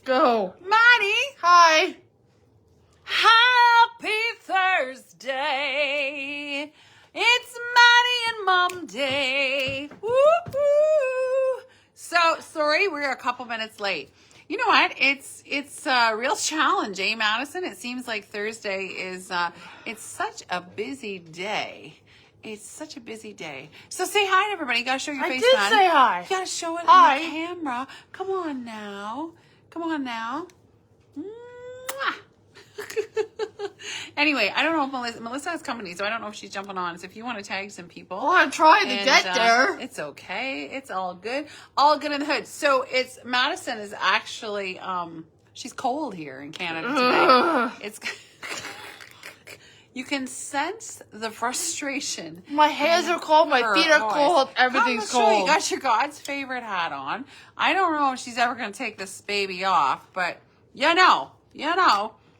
Go. Maddie. Hi. Happy Thursday. It's Maddie and Mom Day. Woo-hoo. So, sorry, we're a couple minutes late. You know what? It's a real challenge, eh, Madison? It seems like Thursday is, it's such a busy day. It's such a busy day. So say hi to everybody. You gotta show your face, I did Maddie. say hi. You gotta show it Hi. in the camera. Come on now. Come on now. Mwah. Anyway, I don't know if Melissa has company, so I don't know if she's jumping on. So if you want to tag some people. Well, I tried to get there. It's okay. It's all good. All good in the hood. So it's Madison is actually she's cold here in Canada today. It's you can sense the frustration. My hands are cold, my feet are cold, everything's cold. You got your God's favorite hat on. I don't know if she's ever going to take this baby off, but you know,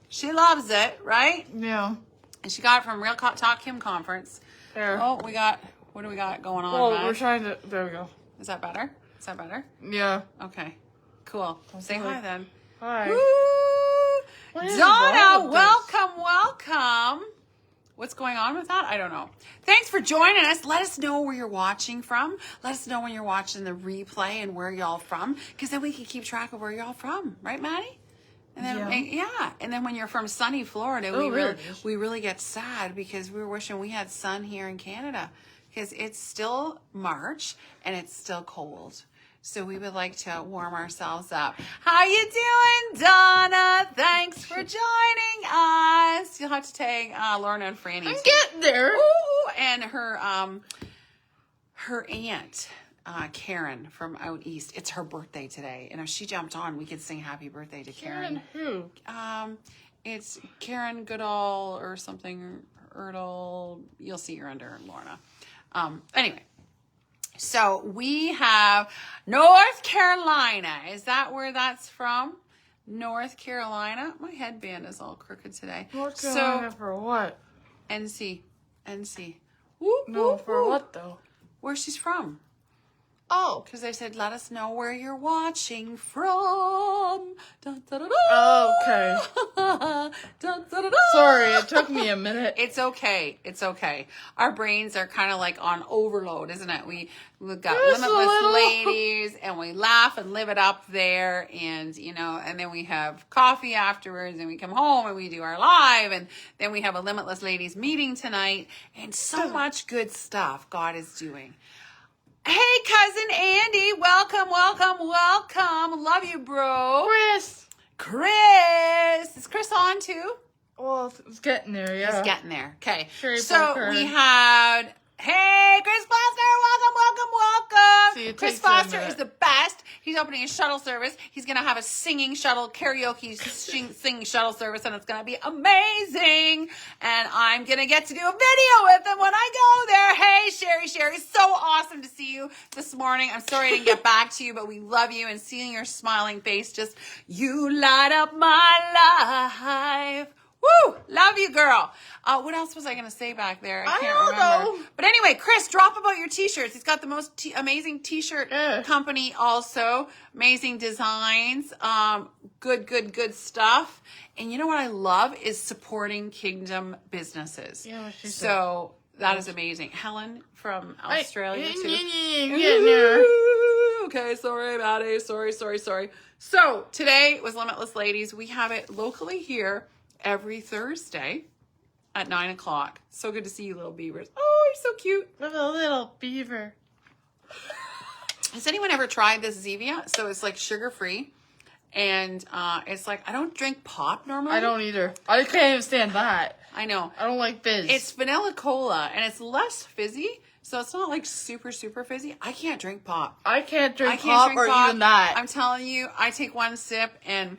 she loves it, right? Yeah. And she got it from Real Talk Kim conference. There. Oh, what do we got going on? Well, Matt? we're trying to, there we go. Is that better? Is that better? Yeah. Okay, cool. Say hi then. Hi. Woo! What is Donna, wrong with welcome. What's going on with that? I don't know. Thanks for joining us. Let us know where you're watching from. Let us know when you're watching the replay and where y'all from, because then we can keep track of where y'all from, right, Maddie? And then and then when you're from sunny Florida, we really get sad because we were wishing we had sun here in Canada, because it's still March and it's still cold. So we would like to warm ourselves up. How you doing, Donna? Thanks for joining us. You'll have to tag Lorna and Franny. I'm getting there. Ooh, and her aunt, Karen from out east. It's her birthday today. And if she jumped on, we could sing happy birthday to Karen. Who? It's Karen Goodall or something, Erdl. You'll see her under Lorna. Anyway. So we have North Carolina. Is that where that's from? North Carolina. My headband is all crooked today. North Carolina for what? NC. Whoop, No, whoop, for whoop. what though? Where she's from. Oh. Because they said, let us know where you're watching from. Dun, dun, dun, dun. Oh, okay. Dun, dun, dun, dun. Sorry, it took me a minute. It's okay. Our brains are kind of like on overload, isn't it? We've got Just limitless ladies, and we laugh and live it up there, and and then we have coffee afterwards, and we come home and we do our live, and then we have a limitless ladies meeting tonight, and so much good stuff God is doing. Hey, cousin Andy, welcome. Love you, bro. Chris. Is Chris on too? Well, it's getting there, yeah. It's getting there. Okay. Sure, so Parker. we had, hey, Chris Foster, welcome. See, Chris Foster is the best. He's opening a shuttle service. He's going to have a singing shuttle, karaoke singing shuttle service, and it's going to be amazing. And I'm going to get to do a video with him when I go there. Hey, Sherry, so awesome to see you this morning. I'm sorry I didn't get back to you, but we love you, and seeing your smiling face, you light up my life. Woo! Love you, girl. What else was I going to say back there? I can't remember. Know. But anyway, Chris, drop about your t-shirts. He's got the most amazing t-shirt company also. Amazing designs. Good stuff. And you know what I love is supporting Kingdom businesses. Yeah, so that is amazing. Helen from Australia too. Yeah. Okay, sorry about it. Sorry. So today was Limitless Ladies. We have it locally here every Thursday at 9:00. So good to see you, little beavers. Oh, you're so cute. Look at a little beaver. Has anyone ever tried this Zevia? So it's like sugar-free. And it's like, I don't drink pop normally. I don't either. I can't even stand that. I know. I don't like fizz. It's vanilla cola, and it's less fizzy. So it's not like super fizzy. I can't drink pop. I can't drink pop or even that. I'm telling you, I take one sip and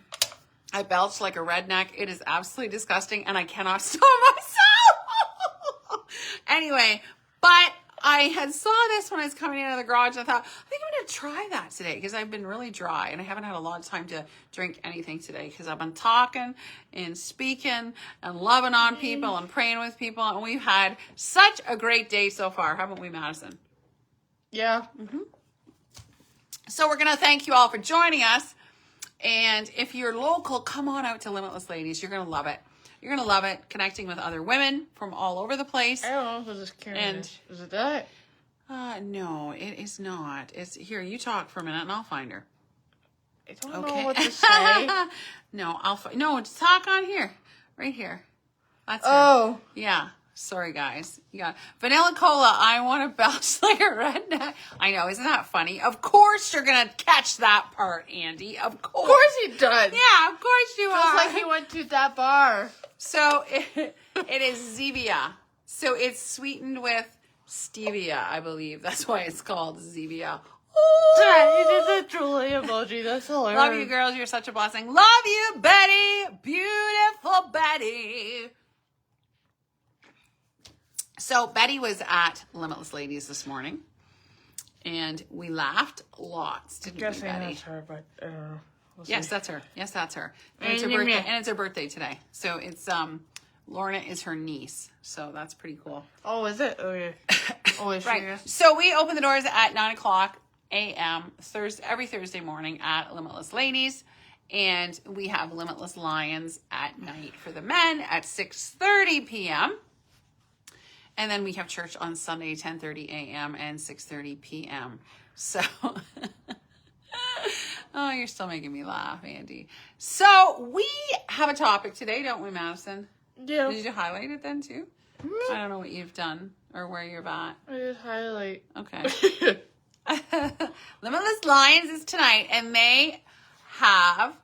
I belch like a redneck. It is absolutely disgusting, and I cannot stop myself. Anyway, but I had saw this when I was coming out of the garage, and I thought, I think I'm going to try that today, because I've been really dry, and I haven't had a lot of time to drink anything today, because I've been talking and speaking and loving on people and praying with people, and we've had such a great day so far, haven't we, Madison? Yeah. So we're going to thank you all for joining us. And if you're local, come on out to Limitless Ladies. You're going to love it. You're going to love it, connecting with other women from all over the place. I don't know if it's curious. Is it that? No, it is not. It's here. You talk for a minute, and I'll find her. I don't know what to say. No, no. Just talk on here, right here. That's her. Oh, yeah. Sorry, guys. Yeah, vanilla cola. I want to belch like a redneck. I know, isn't that funny? Of course, you're gonna catch that part, Andy. Of course he does. Yeah, of course you Feels are. like he went to that bar. So it is Zevia. So it's sweetened with stevia, I believe. That's why it's called Zevia. It is a truly emoji. That's hilarious. Love you, girls. You're such a blessing. Love you, Betty. Beautiful Betty. So Betty was at Limitless Ladies this morning, and we laughed lots, didn't we, Betty? That's her, but I don't know. Yes, that's her. Yes, that's her. And it's her birthday. And it's her birthday today. So it's Lorna is her niece. So that's pretty cool. Oh, is it? Oh, yeah. Oh, is right. she? So we open the doors at 9:00 a.m. every Thursday morning at Limitless Ladies. And we have Limitless Lions at night for the men at 6:30 p.m. And then we have church on Sunday, 10:30 a.m. and 6:30 p.m. So, oh, you're still making me laugh, Andy. So we have a topic today, don't we, Madison? Yeah. Did you highlight it then too? I don't know what you've done or where you're at. I did highlight. Okay. Limitless Lions is tonight, and they have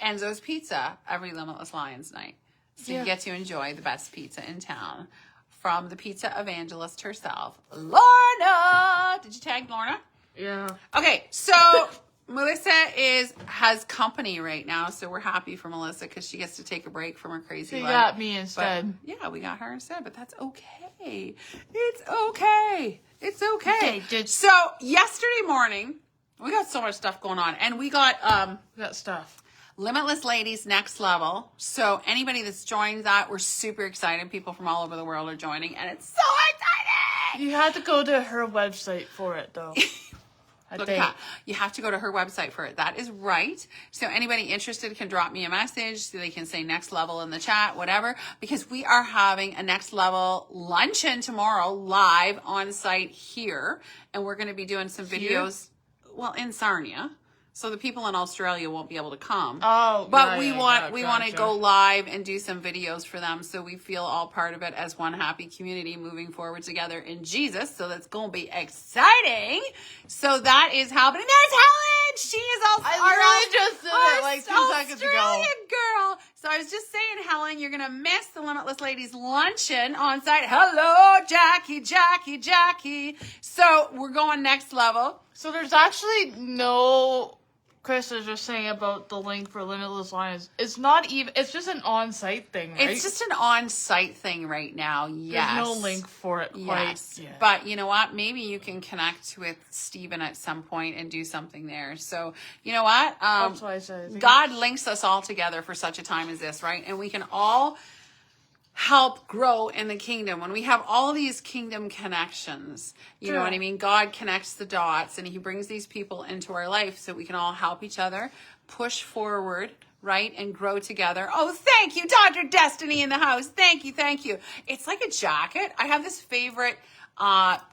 Enzo's Pizza every Limitless Lions night. So you get to enjoy the best pizza in town from the pizza evangelist herself, Lorna. Did you tag Lorna? Yeah. Okay, so Melissa has company right now, so we're happy for Melissa because she gets to take a break from her crazy life. She got me instead. But, yeah, we got her instead, but that's okay. It's okay. It's okay. So yesterday morning, we got so much stuff going on, and we got stuff. Limitless Ladies Next Level. So anybody that's joined that, we're super excited. People from all over the world are joining, and it's so exciting. You had to go to her website for it, though. You have to go to her website for it. That is right. So anybody interested can drop me a message. So they can say Next Level in the chat, whatever, because we are having a Next Level luncheon tomorrow live on site here. And we're going to be doing some videos, in Sarnia. So the people in Australia won't be able to come. Oh, but we want to go live and do some videos for them, so we feel all part of it as one happy community moving forward together in Jesus. So that's going to be exciting. So that is happening. There's Helen. She is also just did it like 2 seconds ago. Australian girl. So I was just saying, Helen, you're going to miss the Limitless Ladies luncheon on site. Hello, Jackie. So we're going next level. So there's actually no... Chris is just saying about the link for Limitless Lions. It's not even... It's just an on-site thing, right? It's just an on-site thing right now, yes. There's no link for it quite yet. But you know what? Maybe you can connect with Stephen at some point and do something there. So, you know what? That's why I said... God links us all together for such a time as this, right? And we can all help grow in the kingdom. When we have all these kingdom connections, you know what I mean? God connects the dots and he brings these people into our life so we can all help each other push forward, right? And grow together. Oh, thank you, Dr. Destiny in the house. Thank you. It's like a jacket. I have this favorite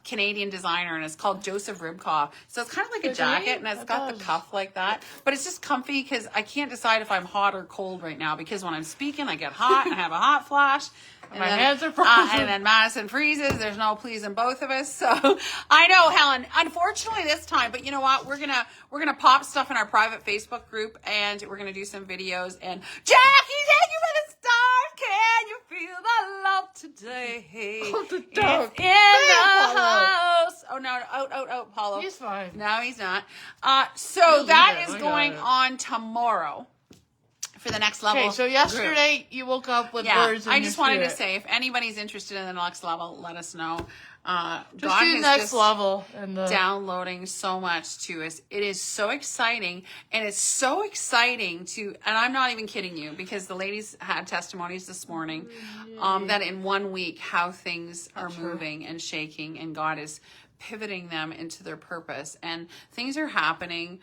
Canadian designer, and it's called Joseph Ribkoff. So it's kind of like a jacket, and it's got the cuff like that. But it's just comfy because I can't decide if I'm hot or cold right now, because when I'm speaking, I get hot and I have a hot flash. And my hands are frozen. And then Madison freezes. There's no pleasing both of us. So I know, Helen, unfortunately this time, but you know what? We're gonna pop stuff in our private Facebook group, and we're gonna do some videos. And Jackie, thank you for the stars. Can you feel the love today? Oh, the dog. It's in the house. Oh no, out, Paulo. He's fine. No, he's not. So that is going on tomorrow. For the next level. Okay, so yesterday you woke up with words in I just your wanted to spirit. say, if anybody's interested in the next level, let us know. Just God do is next level. And downloading so much to us. It is so exciting, and it's so exciting and I'm not even kidding you, because the ladies had testimonies this morning that in 1 week how things are moving and shaking, and God is pivoting them into their purpose, and things are happening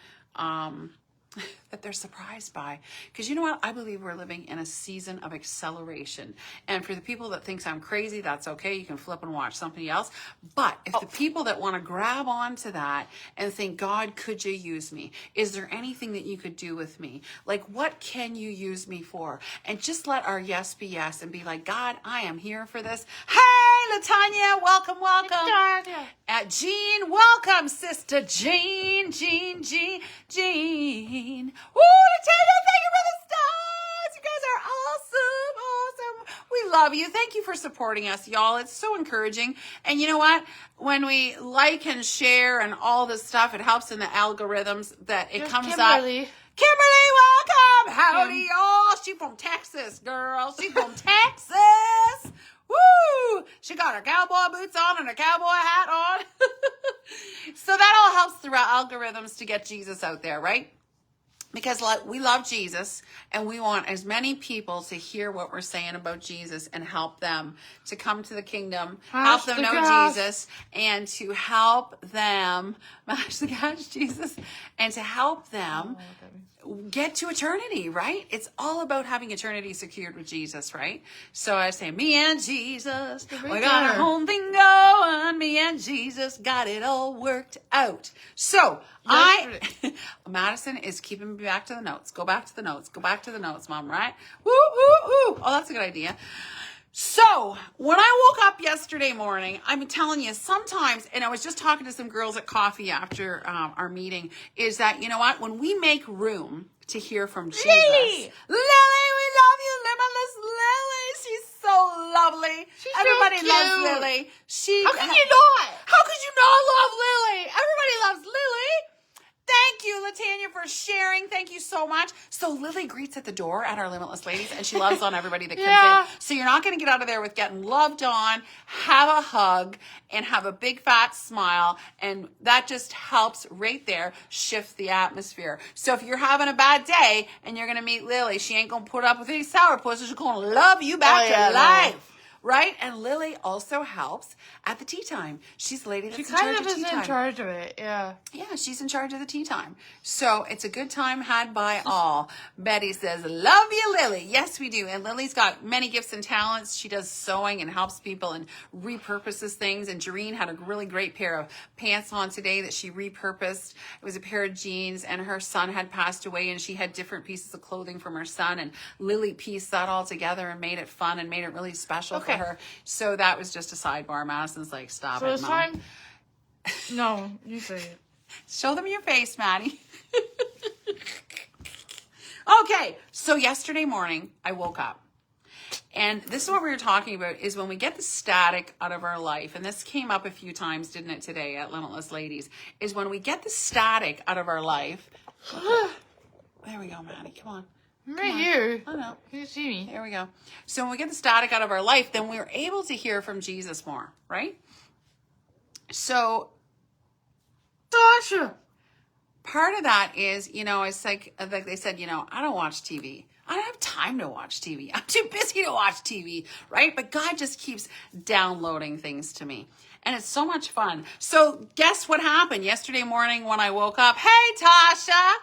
that they're surprised by. Because you know what? I believe we're living in a season of acceleration. And for the people that thinks I'm crazy, that's okay. You can flip and watch somebody else. But if the people that want to grab onto that and think, God, could you use me? Is there anything that you could do with me? Like, what can you use me for? And just let our yes be yes and be like, God, I am here for this. Hey, LaTanya, welcome, welcome. Tanya. Jean, welcome, sister Jean. Woo, LaTanya, thank you for the stars. You guys are awesome. We love you. Thank you for supporting us, y'all. It's so encouraging. And you know what? When we like and share and all this stuff, it helps in the algorithms that it comes Kimberly. up. Kimberly, welcome. Howdy, y'all. She from Texas, girl. She from Texas. Woo! She got her cowboy boots on and her cowboy hat on. So that all helps through our algorithms to get Jesus out there, right? Because we love Jesus and we want as many people to hear what we're saying about Jesus and help them to come to the kingdom, help them know Jesus, and to help them mash the cash, Jesus, and to help them get to eternity, right? It's all about having eternity secured with Jesus, right? So I say, me and Jesus, we got our own thing going. Me and Jesus got it all worked out. So Madison is keeping me back to the notes. Go back to the notes. Go back to the notes, Mom, right? Woo, woo, woo. Oh, that's a good idea. So when I woke up yesterday morning, I'm telling you, sometimes, and I was just talking to some girls at coffee after our meeting, is that, you know what, when we make room to hear from Jesus. Lily, we love you, Limitless Lily. She's so lovely. Everybody so loves cute. Lily. How can you not? How could you not love Lily? Everybody loves Lily. Thank you, LaTanya, for sharing. Thank you so much. So Lily greets at the door at our Limitless Ladies, and she loves on everybody that comes in. So you're not going to get out of there with getting loved on, have a hug, and have a big fat smile. And that just helps right there shift the atmosphere. So if you're having a bad day and you're going to meet Lily, she ain't going to put up with any sourpuss. She's going to love you back to life. Right? And Lily also helps at the tea time. She's the lady that's in charge of tea time. She kind of is in charge of it, yeah. Yeah, she's in charge of the tea time. So it's a good time had by all. Betty says, love you, Lily. Yes, we do. And Lily's got many gifts and talents. She does sewing and helps people and repurposes things. And Jareen had a really great pair of pants on today that she repurposed. It was a pair of jeans, and her son had passed away, and she had different pieces of clothing from her son. And Lily pieced that all together and made it fun and made it really special for her. So that was just a sidebar. Madison's like, stop it, So it's Mom. time. No, you say it. Show them your face, Maddie. Okay, so yesterday morning, I woke up. And this is what we were talking about, is when we get the static out of our life, and this came up a few times, didn't it, today at Limitless Ladies, is when we get the static out of our life. There we go, Maddie, come on. I'm right here. I know. Can you see me? There we go. So when we get the static out of our life, then we're able to hear from Jesus more, right? So Dasha. part of that is, you know, it's like they said, you know, I don't watch TV. I don't have time to watch TV. I'm too busy to watch TV, right? But God just keeps downloading things to me. And it's so much fun. So guess what happened yesterday morning when I woke up? Hey, Tasha.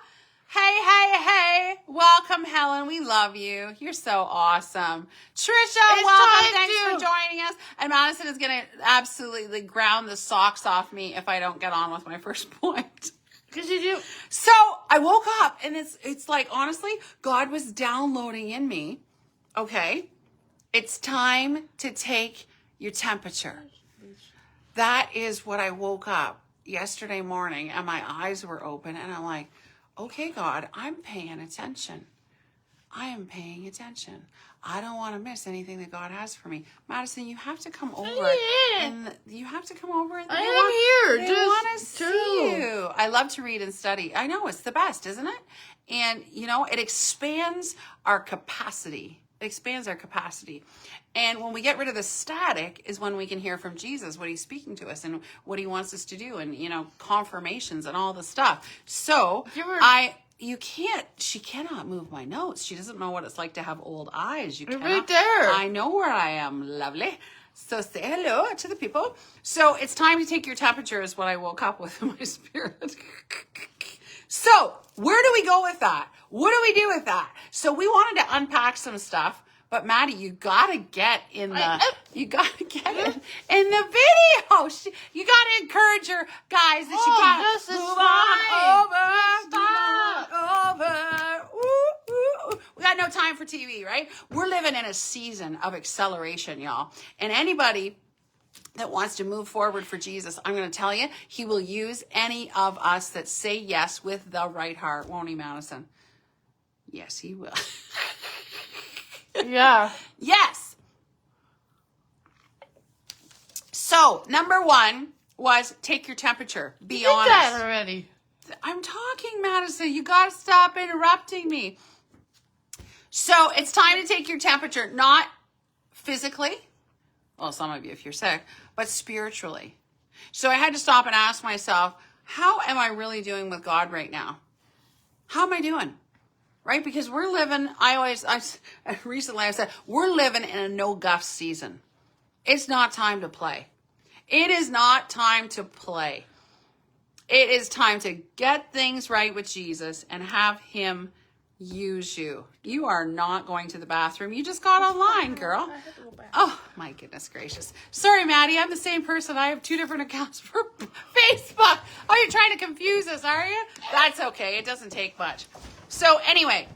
Hey. Welcome, Helen. We love you. You're so awesome. Trisha, welcome. Thanks for joining us. And Madison is going to absolutely ground the socks off me if I don't get on with my first point. Because you do. So I woke up and it's like, honestly, God was downloading in me. Okay. It's time to take your temperature. That is what I woke up yesterday morning, and my eyes were open, and I'm like, okay, God, I'm paying attention. I am paying attention. I don't want to miss anything that God has for me. Madison, you have to come over. And you have to come over. And I am here. They want to see you. I love to read and study. I know, it's the best, isn't it? And, you know, it expands our capacity. It expands our capacity. And when we get rid of the static is when we can hear from Jesus, what he's speaking to us and what he wants us to do, and, you know, confirmations and all the stuff. So she cannot move my notes. She doesn't know what it's like to have old eyes. You cannot. Right there. I know where I am, lovely. So say hello to the people. So it's time to take your temperature is what I woke up with in my spirit. So where do we go with that? What do we do with that? So we wanted to unpack some stuff, but Maddie, you gotta get in the you gotta get in the video. You gotta encourage your guys that you gotta this is move fine. on over. Ooh, ooh. We got no time for TV, right? We're living in a season of acceleration, y'all. And anybody that wants to move forward for Jesus, I'm going to tell you, he will use any of us that say yes with the right heart, won't he, Madison? Yes, he will. Yeah. Yes. So, number 1 was take your temperature. Be honest. Did that already. I'm talking, Madison. You got to stop interrupting me. So, it's time to take your temperature, not physically. Well, some of you if you're sick, but spiritually. So I had to stop and ask myself, how am I really doing with God right now? How am I doing? Right? Because we're living, recently I said, we're living in a no guff season. It's not time to play. It is not time to play. It is time to get things right with Jesus and have him use you. You are not going to the bathroom. You just got online, girl. Oh, my goodness gracious. Sorry, Maddie. I'm the same person. I have 2 different accounts for Facebook. Oh, you're trying to confuse us, are you? That's okay. It doesn't take much. So anyway,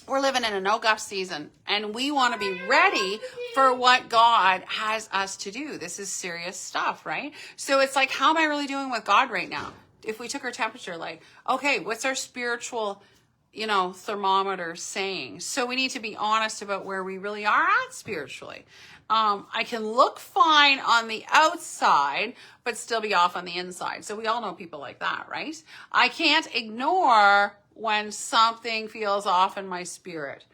we're living in a no-guff season, and we want to be ready for what God has us to do. This is serious stuff, right? So it's like, how am I really doing with God right now? If we took our temperature, like, okay, what's our spiritual thermometer saying? So we need to be honest about where we really are at spiritually. I can look fine on the outside, but still be off on the inside. So we all know people like that, right? I can't ignore when something feels off in my spirit.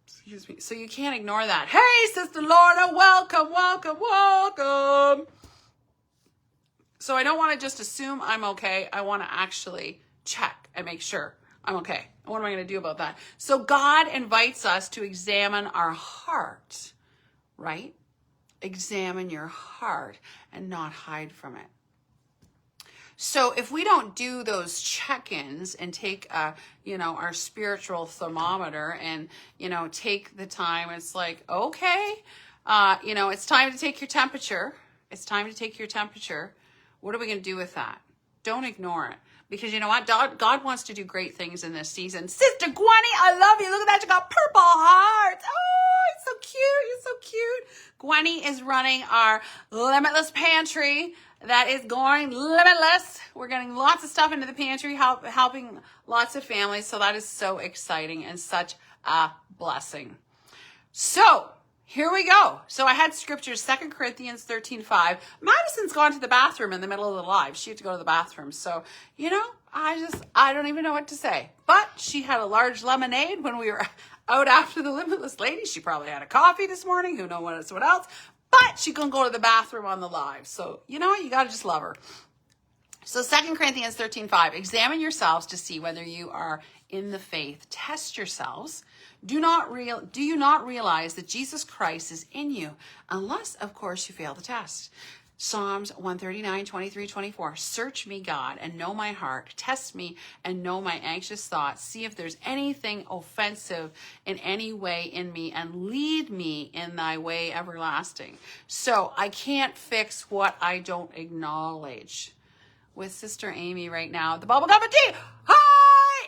Excuse me. So you can't ignore that. Hey, Sister Lorna, welcome, welcome, welcome. So I don't want to just assume I'm okay. I want to actually check and make sure I'm okay. What am I going to do about that? So God invites us to examine our heart, right? Examine your heart and not hide from it. So if we don't do those check-ins and take, our spiritual thermometer and, take the time, it's like, okay, it's time to take your temperature. It's time to take your temperature. What are we going to do with that? Don't ignore it. Because you know what? God wants to do great things in this season. Sister Gwenny, I love you. Look at that. You got purple hearts. Oh, it's so cute. It's so cute. Gwenny is running our Limitless Pantry. That is going limitless. We're getting lots of stuff into the pantry, helping lots of families. So that is so exciting and such a blessing. So here we go. So I had scriptures, 2 Corinthians 13:5. Madison's gone to the bathroom in the middle of the live. She had to go to the bathroom. So, I don't even know what to say. But she had a large lemonade when we were out after the Limitless Ladies. She probably had a coffee this morning. Who knows what else. But she couldn't go to the bathroom on the live. So, you know what? You got to just love her. So 2 Corinthians 13:5, examine yourselves to see whether you are in the faith. Test yourselves. Do you not realize that Jesus Christ is in you? Unless, of course, you fail the test. Psalms 139, 23, 24. Search me, God, and know my heart. Test me and know my anxious thoughts. See if there's anything offensive in any way in me, and lead me in thy way everlasting. So I can't fix what I don't acknowledge. With Sister Amy right now, the bubble cup of tea. Hi,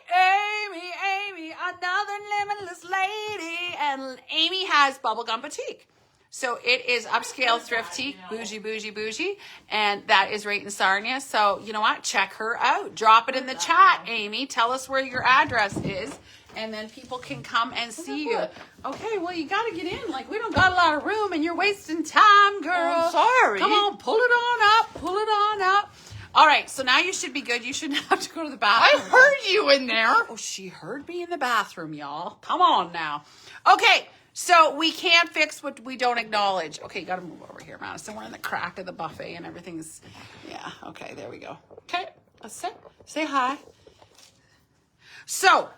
Amy, another limitless lady. And Amy has bubblegum boutique. So it is upscale thrifty, bougie. And that is right in Sarnia. So you know what? Check her out. Drop it in the chat, Amy. Tell us where your address is. And then people can come and see you. Okay, well, you got to get in. Like, we don't got a lot of room and you're wasting time, girl. I'm sorry. Come on, pull it on up. All right, so now you should be good. You shouldn't have to go to the bathroom. I heard you in there. Oh, she heard me in the bathroom, y'all. Come on now. Okay, so we can't fix what we don't acknowledge. Okay, you got to move over here, Madison. We're in the crack of the buffet and everything's, yeah, okay, there we go. Okay, let's sit. Say hi. So,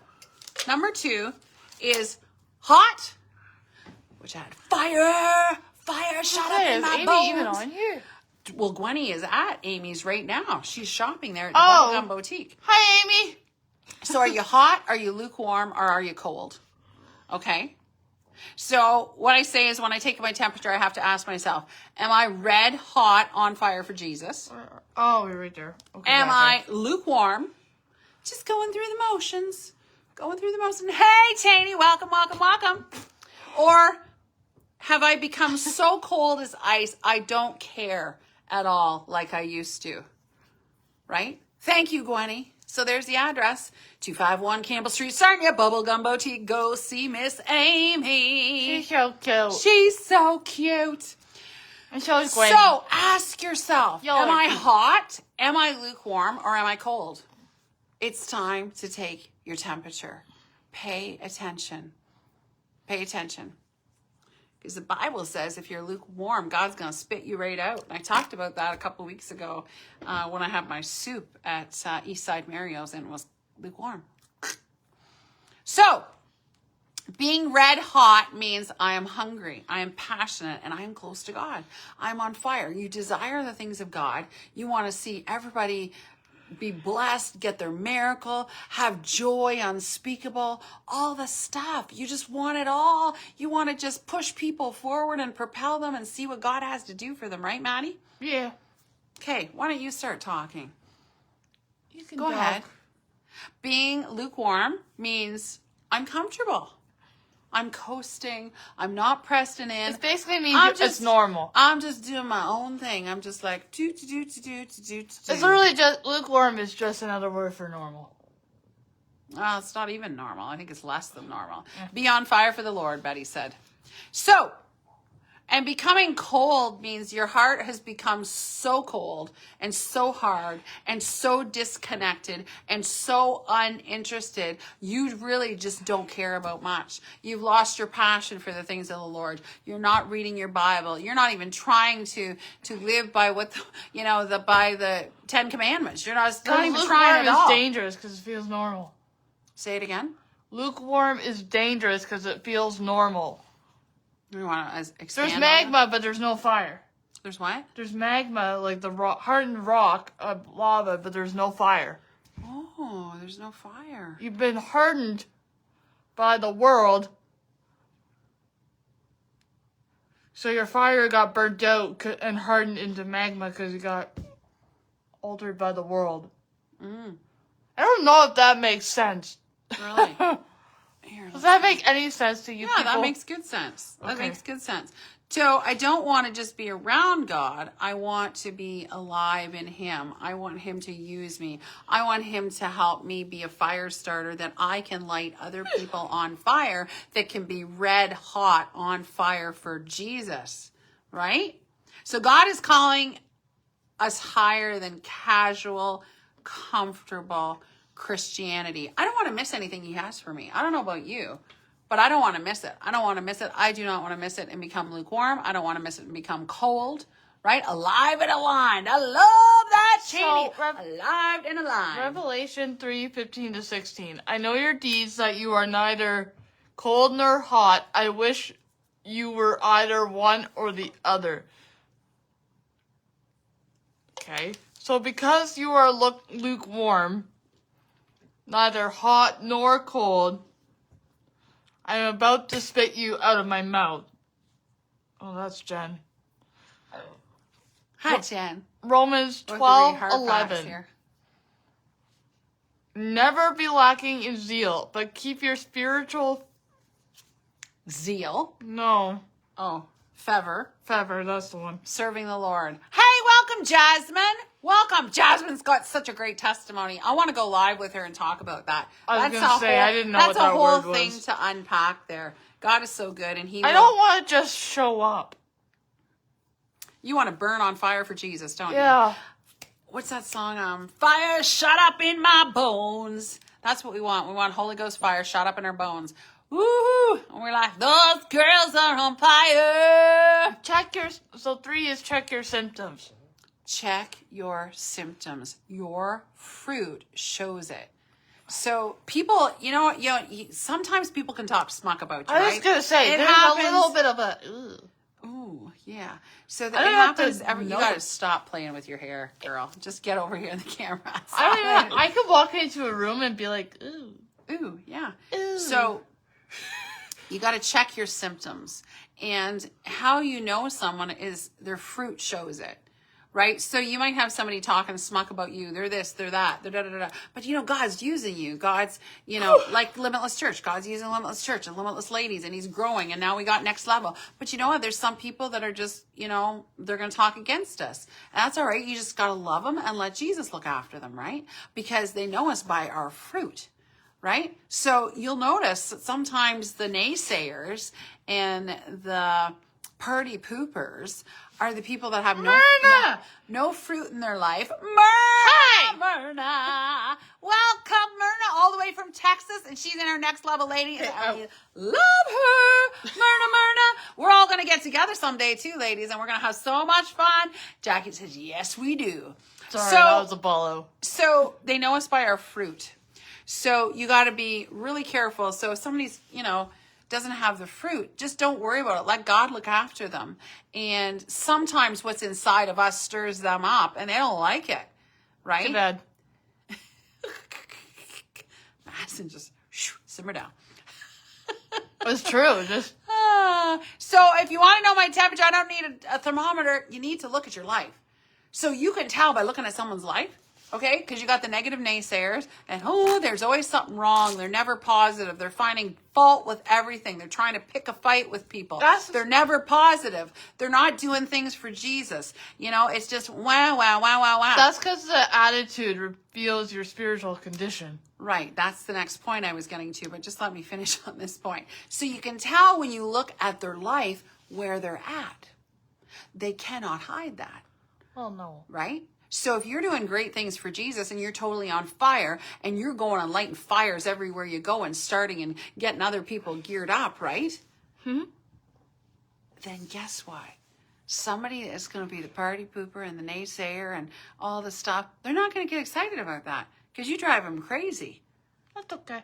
number 2 is hot, which I had fire shot up in my bones. Even on here. Well, Gwenny is at Amy's right now. She's shopping there at the Oh. Bubblegum Boutique. Hi, Amy. So are you hot, are you lukewarm, or are you cold? Okay. So what I say is when I take my temperature, I have to ask myself, am I red hot on fire for Jesus? Oh, we're right there. Okay, Am gotcha. I lukewarm? Just going through the motions. Going through the motions. Hey, Taney, welcome, welcome, welcome. Or have I become so cold as ice, I don't care at all like I used to? Right? Thank you, Gwenny. So there's the address. 251 Campbell Street, Sarnia, Bubblegum Boutique. Go see Miss Amy. She's so cute. She's so cute. And so is Gwen. So ask yourself, Y'all am are I cute. hot? Am I lukewarm? Or am I cold? It's time to take your temperature. Pay attention. Pay attention. Because the Bible says if you're lukewarm, God's going to spit you right out. And I talked about that a couple of weeks ago when I had my soup at Eastside Mario's and it was lukewarm. So, being red hot means I am hungry, I am passionate, and I am close to God. I'm on fire. You desire the things of God. You want to see everybody be blessed, get their miracle, have joy unspeakable, all the stuff. You just want it all. You want to just push people forward and propel them and see what God has to do for them, right, Maddie? Yeah. Okay, why don't you start talking? You can Go ahead. Being lukewarm means I'm comfortable. I'm coasting. I'm not pressing in. It basically means I'm it's just normal. I'm just doing my own thing. I'm just like do. It's literally just lukewarm is just another word for normal. Well, it's not even normal. I think it's less than normal. Yeah. Be on fire for the Lord, Betty said. So, and becoming cold means your heart has become so cold and so hard and so disconnected and so uninterested. You really just don't care about much. You've lost your passion for the things of the Lord. You're not reading your Bible. You're not even trying to live by by the 10 Commandments. You're not even trying at all. Lukewarm is dangerous because it feels normal. Say it again. Lukewarm is dangerous because it feels normal. You want to expand? There's magma, but there's no fire. There's what? There's magma, like the hardened rock of lava, but there's no fire. Oh, there's no fire. You've been hardened by the world, so your fire got burnt out and hardened into magma because it got altered by the world. Mm. I don't know if that makes sense. Really? Here, Does that make any sense to you people? Yeah, that makes good sense. That Okay. makes good sense. So I don't want to just be around God. I want to be alive in Him. I want Him to use me. I want Him to help me be a fire starter that I can light other people on fire that can be red hot on fire for Jesus. Right? So God is calling us higher than casual, comfortable Christianity. I don't want to miss anything He has for me. I don't know about you, but I don't want to miss it. I don't want to miss it. I do not want to miss it and become lukewarm. I don't want to miss it and become cold, right? Alive and aligned. I love that, Cheney. Alive and aligned. Revelation 3:15-16. I know your deeds, that you are neither cold nor hot. I wish you were either one or the other. Okay. So because you are lukewarm, neither hot nor cold, I am about to spit you out of my mouth. Oh, that's Jen. Hi, Jen. Romans 12:11. Never be lacking in zeal, but keep your spiritual Zeal. No. Oh, favor. That's the one. Serving the Lord. Hey, welcome, Jasmine. Welcome. Jasmine's got such a great testimony. I want to go live with her and talk about that. I didn't know what that word was. That's a whole thing to unpack there. God is so good, and I don't want to just show up. You want to burn on fire for Jesus, don't you? Yeah. What's that song? Fire shut up in my bones. That's what we want. We want Holy Ghost fire shut up in our bones. Woo! And we're like, those girls are on fire. 3 is check your symptoms. Check your symptoms. Your fruit shows it. So people, sometimes people can talk smuck about you, I was right? going to say, It there's happens. a little bit of a... Ugh. Ooh, yeah. So I that don't have happens. to You know got to it. stop playing with your hair, girl. Just get over here in the camera. I could walk into a room and be like, ooh. Ooh, yeah. Ooh. So you got to check your symptoms, and how you know someone is their fruit shows it. Right? So you might have somebody talking smuck about you. They're this, they're that, they're da-da-da-da. But, God's using you. God's, like Limitless Church. God's using Limitless Church and Limitless Ladies, and he's growing, and now we got next level. But you know what? There's some people that are just, they're going to talk against us. And that's all right. You just got to love them and let Jesus look after them, right? Because they know us by our fruit, right? So you'll notice that sometimes the naysayers and the party poopers are the people that have no fruit in their life. Myrna. Welcome, Myrna, all the way from Texas, and she's in her next level lady. And I love her. Myrna. We're all going to get together someday too, ladies, and we're going to have so much fun. Jackie says, yes, we do. Sorry, that was a bolo. So they know us by our fruit. So you got to be really careful. So if somebody's, doesn't have the fruit, just don't worry about it. Let God look after them. And sometimes what's inside of us stirs them up and they don't like it, right? Too bad. Madison just simmer down. It's true. Just So if you want to know my temperature, I don't need a thermometer. You need to look at your life. So you can tell by looking at someone's life. Okay, because you got the negative naysayers, and there's always something wrong. They're never positive. They're finding fault with everything. They're trying to pick a fight with people. They're never positive. They're not doing things for Jesus. It's just wow. That's because the attitude reveals your spiritual condition. Right, that's the next point I was getting to, but just let me finish on this point. So you can tell when you look at their life where they're at. They cannot hide that. Oh, no. Right? So if you're doing great things for Jesus and you're totally on fire and you're going and lighting fires everywhere you go and starting and getting other people geared up, right? Then guess what? Somebody is going to be the party pooper and the naysayer and all the stuff. They're not going to get excited about that because you drive them crazy. That's okay.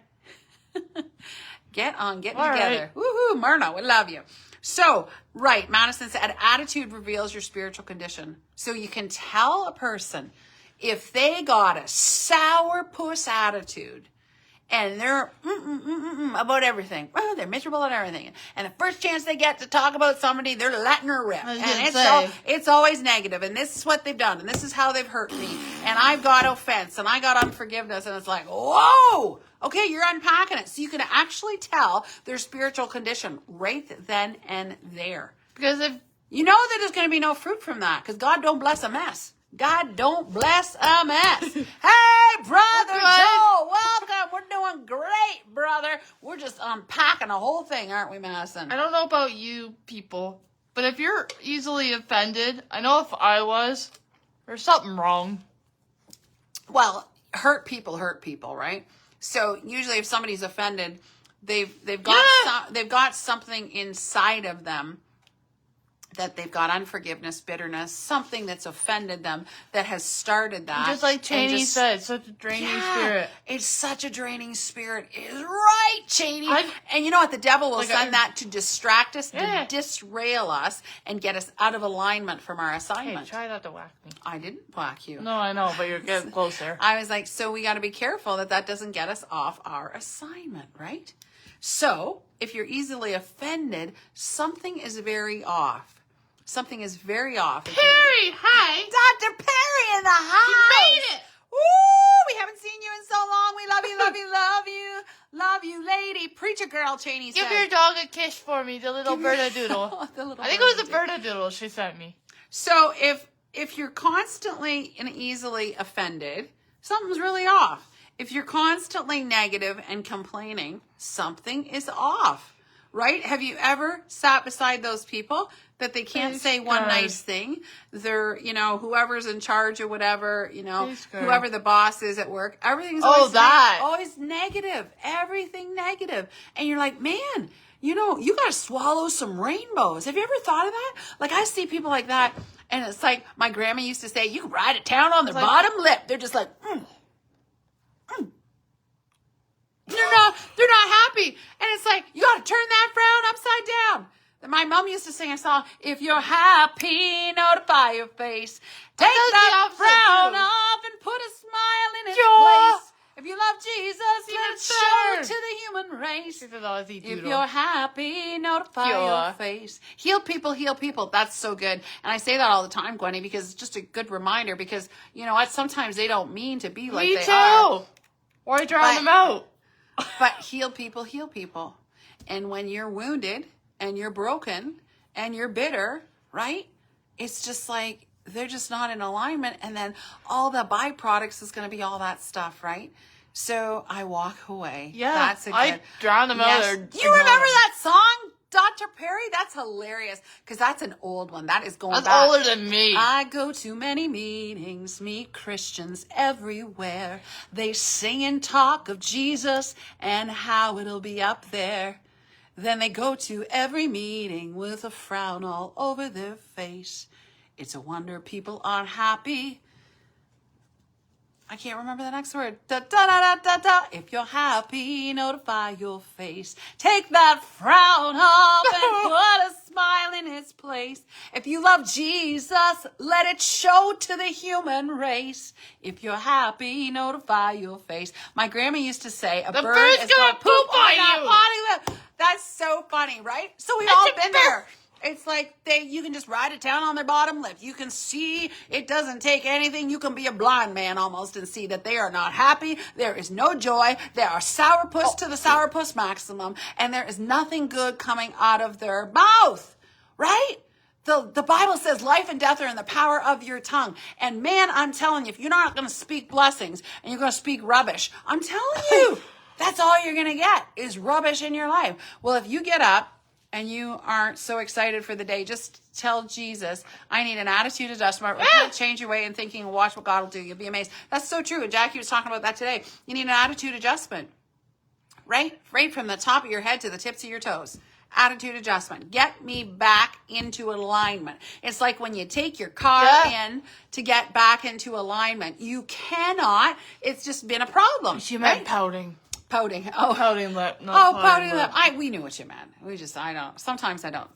Get together. Right. Woohoo, Myrna, we love you. So, right, Madison said, attitude reveals your spiritual condition. So you can tell a person if they got a sourpuss attitude and they're about everything. Well, they're miserable at everything. And the first chance they get to talk about somebody, they're letting her rip. And it's always negative. And this is what they've done. And this is how they've hurt me. And I've got offense. And I got unforgiveness. And it's like, whoa. Okay, you're unpacking it. So you can actually tell their spiritual condition right then and there. Because if you know that there's going to be no fruit from that, because God don't bless a mess. God don't bless a mess. Hey, Brother Joe, welcome. We're doing great, brother. We're just unpacking the whole thing, aren't we, Madison? I don't know about you people, but if you're easily offended, I know if I was, there's something wrong. Well, hurt people, right? So usually if somebody's offended, they've got something inside of them that they've got unforgiveness, bitterness, something that's offended them that has started that. Just like Cheney said, such a draining spirit. It's such a draining spirit. Is right, Cheney. And you know what? The devil will send that to distract us, to disrail us, and get us out of alignment from our assignment. Hey, try not to whack me. I didn't whack you. No, I know, but you're getting closer. I was like, so we got to be careful that doesn't get us off our assignment, right? So if you're easily offended, something is very off. Something is very off. Perry, hi. Dr. Perry in the house. You made it. Woo! We haven't seen you in so long. We love you, love you, love you. Love you, lady. Preacher girl, Cheney says. Give your dog a kiss for me, the little birdadoodle. I think it was a birdadoodle she sent me. So if you're constantly and easily offended, something's really off. If you're constantly negative and complaining, something is off, right? Have you ever sat beside those people that they can't say one nice thing? They're, whoever's in charge or whatever, whoever the boss is at work, everything's always negative, everything negative. And you're like, man, you got to swallow some rainbows. Have you ever thought of that? Like I see people like that, and it's like my grandma used to say, you can ride a town on their bottom lip. They're just like, They're not happy. And it's like, you got to turn that frown upside down. My mom used to sing a song, if you're happy, notify your face. Take does the that opposite frown too. off and put a smile in its Joy. place. If you love Jesus, let it show to the human race. If you're happy, notify your face. Heal people, heal people. That's so good. And I say that all the time, Gwenny, because it's just a good reminder, because you know what? Sometimes they don't mean to be like Me they too. are. Or I drown them out. But heal people, heal people. And when you're wounded and you're broken and you're bitter, right? It's just like they're just not in alignment. And then all the byproducts is going to be all that stuff, right? So I walk away. Yeah, that's a good. I drown them out. Or You remember that song, Dr. Perry? That's hilarious because that's an old one. That is going That's back. older than me. I go to many meetings, meet Christians everywhere. They sing and talk of Jesus and how it'll be up there. Then they go to every meeting with a frown all over their face. It's a wonder people aren't happy. I can't remember the next word. Da, da, da, da, da, da. If you're happy, notify your face. Take that frown off and put a smile in its place. If you love Jesus, let it show to the human race. If you're happy, notify your face. My grandma used to say, a The bird bird's is gonna going to poop on you. that potty lip. That's so funny, right? So we've all been there. It's like you can just ride it down on their bottom lip. You can see it doesn't take anything. You can be a blind man almost and see that they are not happy. There is no joy. They are sourpuss to the sourpuss maximum. And there is nothing good coming out of their mouth, right? The Bible says life and death are in the power of your tongue. And man, I'm telling you, if you're not going to speak blessings and you're going to speak rubbish, I'm telling you, that's all you're going to get is rubbish in your life. Well, if you get up and you aren't so excited for the day, just tell Jesus, I need an attitude adjustment. Repent, change your way in thinking, and watch what God will do. You'll be amazed. That's so true. And Jackie was talking about that today. You need an attitude adjustment, right? Right from the top of your head to the tips of your toes. Attitude adjustment. Get me back into alignment. It's like when you take your car in to get back into alignment. You cannot. It's just been a problem. She meant pouting. Pouting. Oh, Pouting lip. Not pouting lip. We knew what you meant. I don't. Sometimes I don't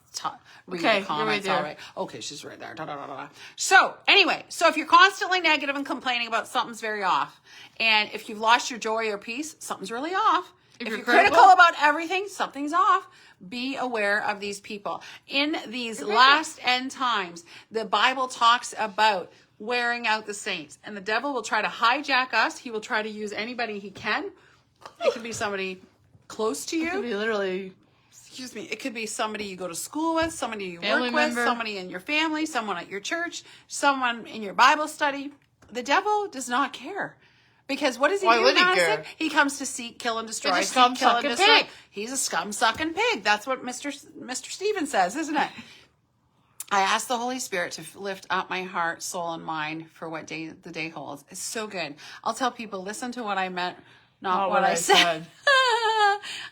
read the comments. All right. Okay, she's right there. Da, da, da, da. So anyway, if you're constantly negative and complaining about something's very off, and if you've lost your joy or peace, something's really off. If you're critical about everything, something's off. Be aware of these people. In these last end times, the Bible talks about wearing out the saints, and the devil will try to hijack us. He will try to use anybody he can. It could be somebody close to you. It could be literally. Excuse me. It could be somebody you go to school with, somebody you Family work member. with, somebody in your family, someone at your church, someone in your Bible study. The devil does not care. Because what does he do, would he Madison? care? He comes to seek, kill, and destroy. He's a scum-sucking pig. He's a scum-sucking pig. That's what Mr. Stephen says, isn't it? I ask the Holy Spirit to lift up my heart, soul, and mind for what the day holds. It's so good. I'll tell people, listen to what I meant, not what I said.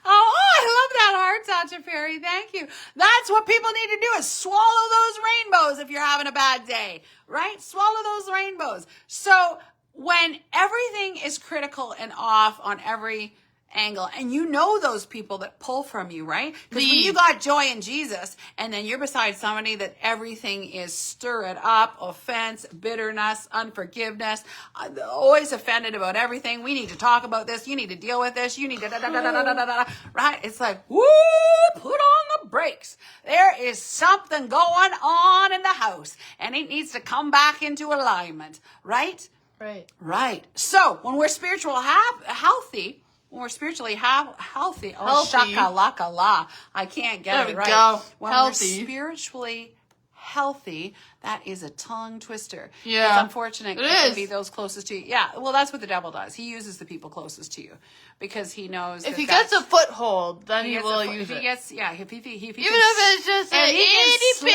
I love that heart, Dr. Perry. Thank you. That's what people need to do is swallow those rainbows if you're having a bad day, right? Swallow those rainbows. So when everything is critical and off on every angle, and you know those people that pull from you, right? Because when you got joy in Jesus, and then you're beside somebody that everything is stir it up, offense, bitterness, unforgiveness, always offended about everything. We need to talk about this. You need to deal with this. You need to da-da-da-da-da-da-da, right? It's like, woo, put on the brakes. There is something going on in the house, and it needs to come back into alignment, right? Right. So when we're healthy, when we're spiritually healthy, shaka la, I can't get it right. Go. When Healthy. we're spiritually healthy, that is a tongue twister. Yeah. It's unfortunate. It can be those closest to you. Yeah, well, that's what the devil does. He uses the people closest to you because he knows If he gets a foothold, then he will use it. Even if it's just an itty bitty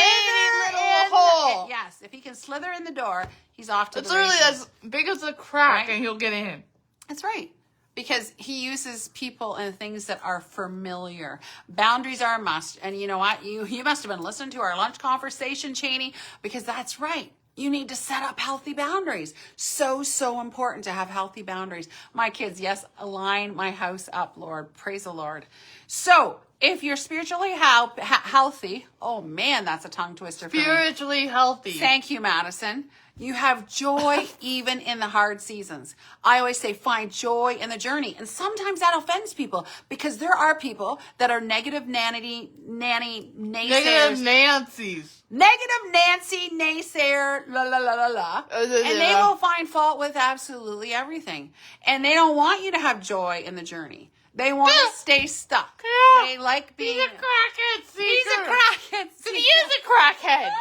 little hole. Yes, if he can slither in the door, he's off to It's the literally races. as big as a crack, Right? and he'll get in. That's right. Because he uses people and things that are familiar. Boundaries are a must. And you know what? You must have been listening to our lunch conversation, Cheney, because that's right. You need to set up healthy boundaries. So, so important to have healthy boundaries. My kids, yes, align my house up, Lord. Praise the Lord. So, if you're spiritually healthy, oh man, that's a tongue twister for me. Spiritually healthy. Thank you, Madison. You have joy even in the hard seasons. I always say find joy in the journey. And sometimes that offends people because there are people that are negative nanny naysayers. Negative Nancy's. Negative Nancy naysayer, la la la la la. And they will find fault with absolutely everything. And they don't want you to have joy in the journey. They want to stay stuck. Yeah. They like being... He's a crackhead seeker. He's a crackhead seeker. He is a crackhead.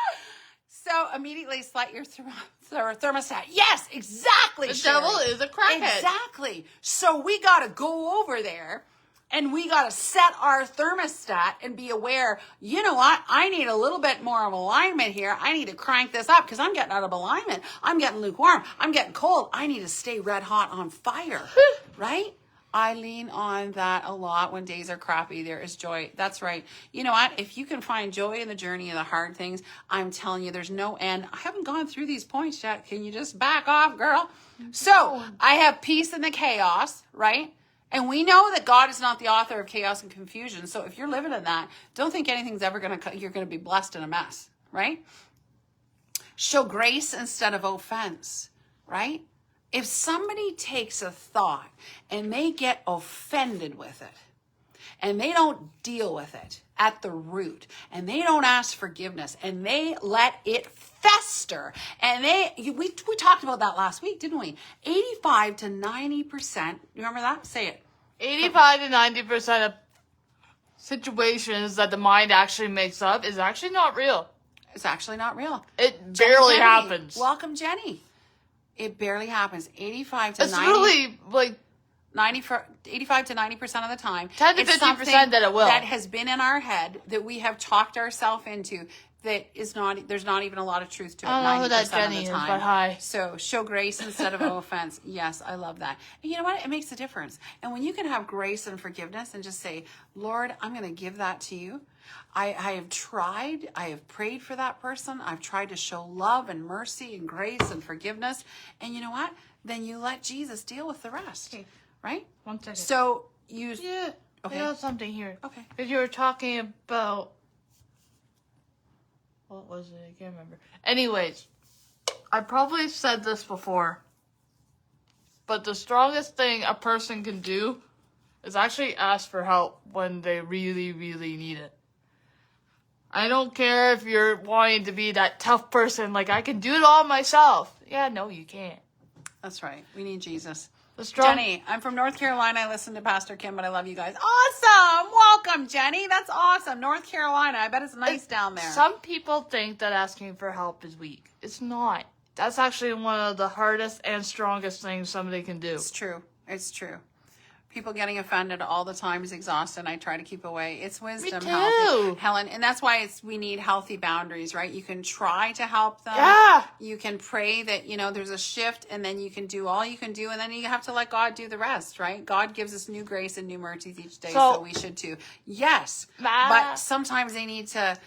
So immediately set your thermostat. Yes, exactly. The Sherry. devil is a crackhead. Exactly. So we got to go over there and we got to set our thermostat and be aware, you know what? I need a little bit more of alignment here. I need to crank this up because I'm getting out of alignment. I'm getting lukewarm. I'm getting cold. I need to stay red hot on fire. Right? I lean on that a lot when days are crappy. There is joy. That's right. You know what? If you can find joy in the journey of the hard things, I'm telling you, there's no end. I haven't gone through these points yet. Can you just back off, girl? So I have peace in the chaos, right? And we know that God is not the author of chaos and confusion. So if you're living in that, don't think anything's ever you're going to be blessed in a mess, right? Show grace instead of offense, right? If somebody takes a thought and they get offended with it and they don't deal with it at the root and they don't ask forgiveness and they let it fester and we talked about that last week, didn't we? 85 to 90%. You remember that? Say it. 85 to 90% of situations that the mind actually makes up is actually not real. It's actually not real. It barely happens. Welcome, Jenny. It barely happens. 85 to It's 90. really like 85 to 90% of the time. 10 to 50% that it will. That has been in our head that we have talked ourselves into that is not, there's not even a lot of truth to it. I don't know who 90% that of Jenny the is, time. but hi. So show grace instead of offense. Yes, I love that. And you know what? It makes a difference. And when you can have grace and forgiveness and just say, Lord, I'm going to give that to you. I have tried. I have prayed for that person. I've tried to show love and mercy and grace and forgiveness. And you know what? Then you let Jesus deal with the rest. Okay. Right? 1 second. So you... Yeah. Okay. I know something here. Okay. Because you were talking about... What was it? I can't remember. Anyways, I probably said this before, but the strongest thing a person can do is actually ask for help when they really, really need it. I don't care if you're wanting to be that tough person, like, I can do it all myself. Yeah, no, you can't. That's right. We need Jesus. The strong... Jenny, I'm from North Carolina. I listen to Pastor Kim, but I love you guys. Awesome. Welcome, Jenny. That's awesome. North Carolina. I bet it's nice down there. Some people think that asking for help is weak. It's not. That's actually one of the hardest and strongest things somebody can do. It's true. It's true. People getting offended all the time is exhausting. I try to keep away. It's wisdom, Me too. healthy, Helen, and that's why we need healthy boundaries, right? You can try to help them. Yeah. You can pray that there's a shift, and then you can do all you can do, and then you have to let God do the rest, right? God gives us new grace and new mercies each day, so we should too. Yes, but sometimes they need to,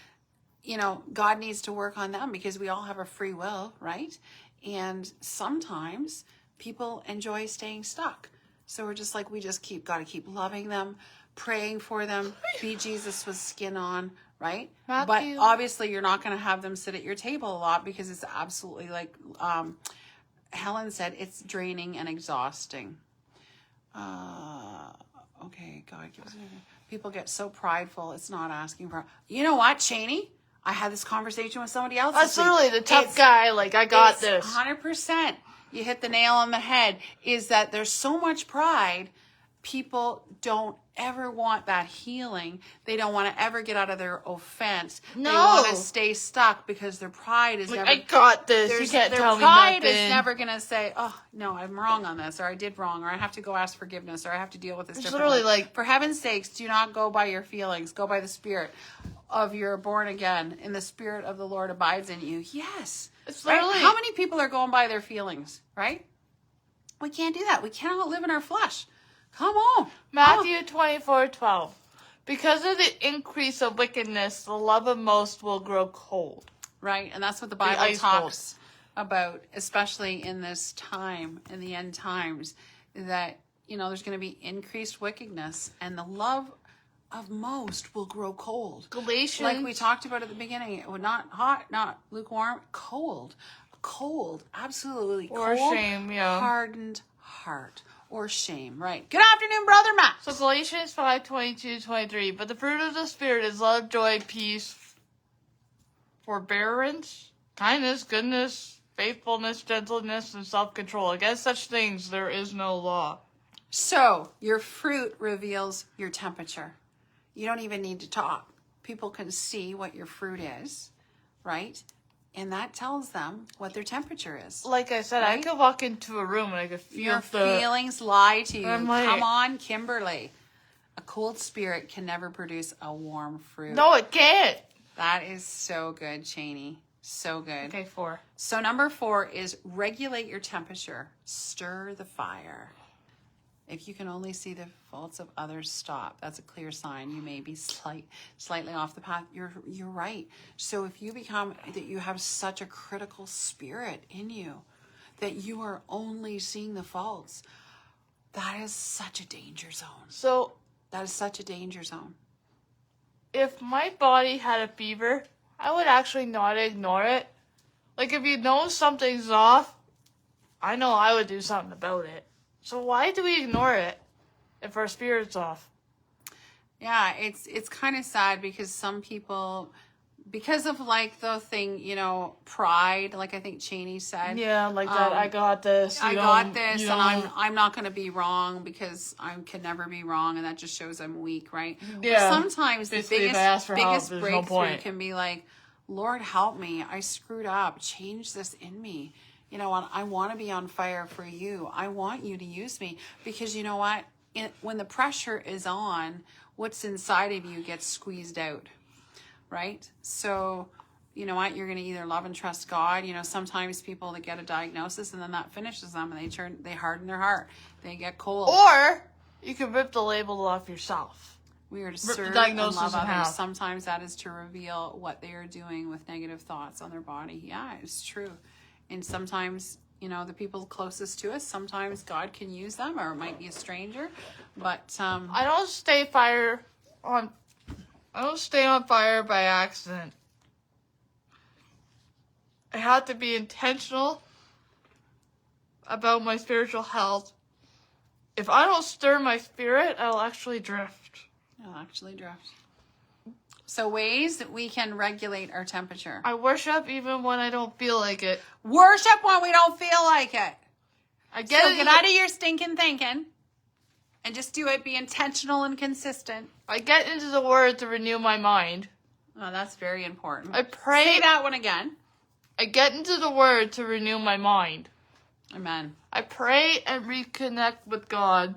God needs to work on them because we all have a free will, right? And sometimes people enjoy staying stuck. So we're just like, got to keep loving them, praying for them, be Jesus with skin on, right? Matthew. But obviously you're not going to have them sit at your table a lot because it's absolutely like Helen said, it's draining and exhausting. Okay, God gives me. People get so prideful, it's not asking for. You know what, Cheney? I had this conversation with somebody else. That's literally the tough guy, like, I got this. 100%. You hit the nail on the head, is that there's so much pride, people don't ever want that healing. They don't want to ever get out of their offense. No. They want to stay stuck because their pride is Like, never... I got this. You can't tell me nothing. Their pride is never going to say, oh, no, I'm wrong on this, or I did wrong, or I have to go ask forgiveness, or I have to deal with this differently. Literally like... For heaven's sakes, do not go by your feelings. Go by the Spirit of your born again, and the Spirit of the Lord abides in you. Yes. It's Right? literally... How many people are going by their feelings, right? We can't do that. We cannot live in our flesh. Come on. Matthew 24:12. Because of the increase of wickedness, the love of most will grow cold. Right, and that's what the Bible ice talks. about, especially in this time, in the end times, that, there's going to be increased wickedness, and the love of most will grow cold. Galatians. Like we talked about at the beginning, not hot, not lukewarm, cold, absolutely Or cold, shame, yeah. hardened heart, or shame, right? Good afternoon, Brother Matt. So Galatians 5:22-23. But the fruit of the Spirit is love, joy, peace, forbearance, kindness, goodness, faithfulness, gentleness, and self-control. Against such things there is no law. So your fruit reveals your temperature. You don't even need to talk. People can see what your fruit is, right? And that tells them what their temperature is. Like I said, Right? I could walk into a room and I could feel Your the... feelings lie to you. I'm like- Come on, Kimberly. A cold spirit can never produce a warm fruit. No, it can't. That is so good, Cheney. So good. Okay, 4. So number 4 is regulate your temperature. Stir the fire. If you can only see the faults of others, stop. That's a clear sign you may be slightly off the path. You're right. So if you become that you have such a critical spirit in you that you are only seeing the faults, that is such a danger zone. So That is such a danger zone. if my body had a fever, I would actually not ignore it. Like, if you know something's off, I know I would do something about it. So why do we ignore it if our spirit's off? Yeah, it's kind of sad because some people, because of like the thing, pride, like I think Cheney said. Yeah, like that. I got this. I got this, and I'm not going to be wrong because I can never be wrong, and that just shows I'm weak, right? Yeah. But sometimes the Basically, if I ask for help, biggest there's no breakthrough point. can be like, Lord, help me. I screwed up. Change this in me. And I want to be on fire for you. I want you to use me because you know what? When the pressure is on, what's inside of you gets squeezed out, right? So, you know what? You're going to either love and trust God. Sometimes people that get a diagnosis and then that finishes them and they harden their heart. They get cold. Or you can rip the label off yourself. We are to Rip the serve and diagnosis love in others. half. Sometimes that is to reveal what they are doing with negative thoughts on their body. Yeah, it's true. And sometimes, the people closest to us, sometimes God can use them, or it might be a stranger. But I don't stay on fire by accident. I have to be intentional about my spiritual health. If I don't stir my spirit, I'll actually drift. So ways that we can regulate our temperature. I worship even when I don't feel like it. Worship when we don't feel like it. Get out of your stinking thinking and just do it. Be intentional and consistent. I get into the Word to renew my mind. Oh, that's very important. I pray. Say that one again. I get into the Word to renew my mind. Amen. I pray and reconnect with God.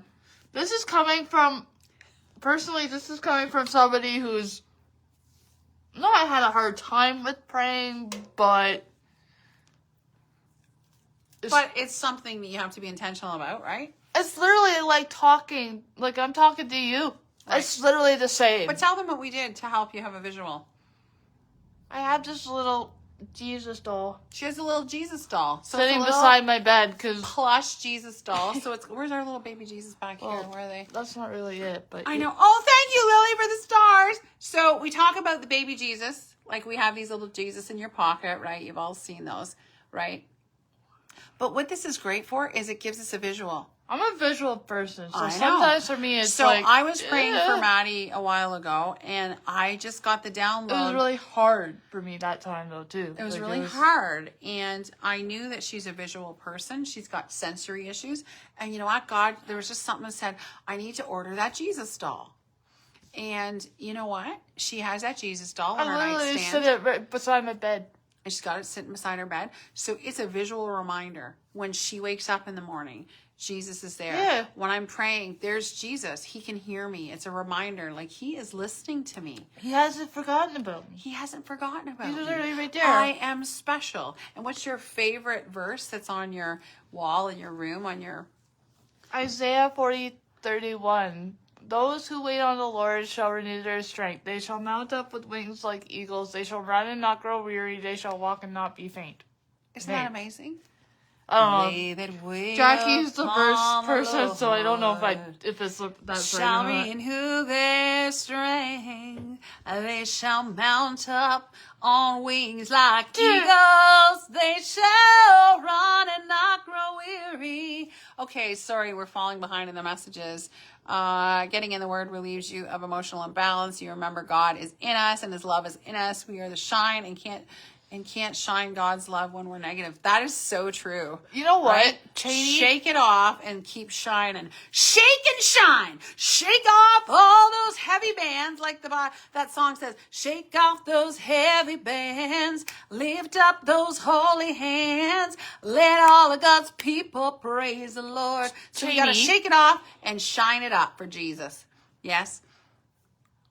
This is coming from somebody who's not had a hard time with praying, but it's something that you have to be intentional about, right? it's literally like talking, like I'm talking to you. Right. It's literally the same. But tell them what we did to help you have a visual. I have this little Jesus doll She has a little Jesus doll. So sitting it's a little beside my bed because plush Jesus doll. So where's our little baby Jesus back here? Well, Where are they? that's not really it. But I know. Oh, thank you, Lily, for the stars. So we talk about the baby Jesus. Like we have these little Jesus in your pocket, right? You've all seen those, right? But what this is great for is it gives us a visual. I'm a visual person, so I know. sometimes for me it's so like... I was praying for eh. Maddie a while ago, and I just got the download. It was really hard for me that time, though, too. It was Like, really hard, and I knew that she's a visual person. She's got sensory issues, and you know what, God, there was just something that said, I need to order that Jesus doll. And you know what? She has that Jesus doll on her I literally nightstand. sit it right beside my bed. And she's got it sitting beside her bed. So it's a visual reminder. When she wakes up in the morning, Jesus is there. Yeah. When I'm praying, there's Jesus. He can hear me. It's a reminder. Like, he is listening to me. He hasn't forgotten about me. He hasn't forgotten about He's me. literally right there. I am special. And what's your favorite verse that's on your wall in your room, on your... Isaiah 40:31. Those who wait on the Lord shall renew their strength. They shall mount up with wings like eagles. They shall run and not grow weary. They shall walk and not be faint. Isn't that amazing? Lay that wait Jackie's the first upon person, so I don't know Lord. if it's that's Shall right or not. renew their strength. They shall mount up on wings like eagles. They shall run and not grow weary. Okay, sorry, we're falling behind in the messages. Getting in the Word relieves you of emotional imbalance. You remember God is in us and His love is in us. We are the shine and can't shine God's love when we're negative. That is so true. You know what, right? Cheney? Shake it off and keep shining. Shake and shine. Shake off all those heavy bands, like that song says. Shake off those heavy bands. Lift up those holy hands. Let all of God's people praise the Lord. So you got to Cheney? shake it off and shine it up for Jesus. Yes?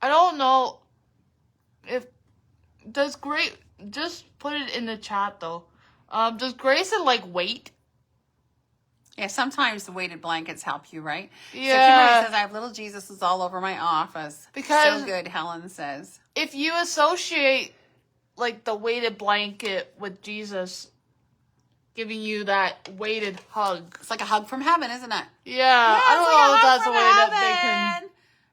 I don't know if does Grace just put it in the chat though. Does Grayson like wait? Yeah, sometimes the weighted blankets help you, right? Yeah. So Kimberly says, I have little Jesuses all over my office. Because- so good, Helen says. If you associate like the weighted blanket with Jesus giving you that weighted hug. It's like a hug from heaven, isn't it? Yeah, I don't know if that's the way that they can.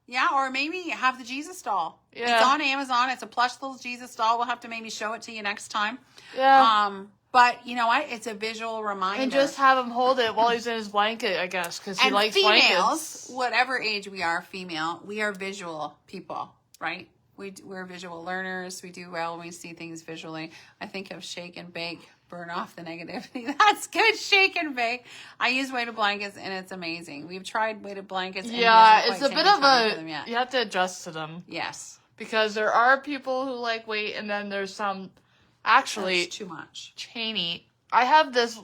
Yeah, or maybe have the Jesus doll. Yeah. It's on Amazon. It's a plush little Jesus doll. We'll have to maybe show it to you next time. Yeah. But you know what? It's a visual reminder. And just have him hold it while he's in his blanket, I guess, because he and likes females, blankets. whatever age we are, female, we are visual people, right? We're visual learners. We do well when we see things visually. I think of shake and bake, burn off the negativity. That's good, shake and bake. I use weighted blankets, and it's amazing. We've tried weighted blankets. And Yeah, he it's hasn't a quite bit of taken time for them yet. you have to adjust to them. Yes. Because there are people who like weight, and then there's some, actually, That's too much. Cheney, I have this,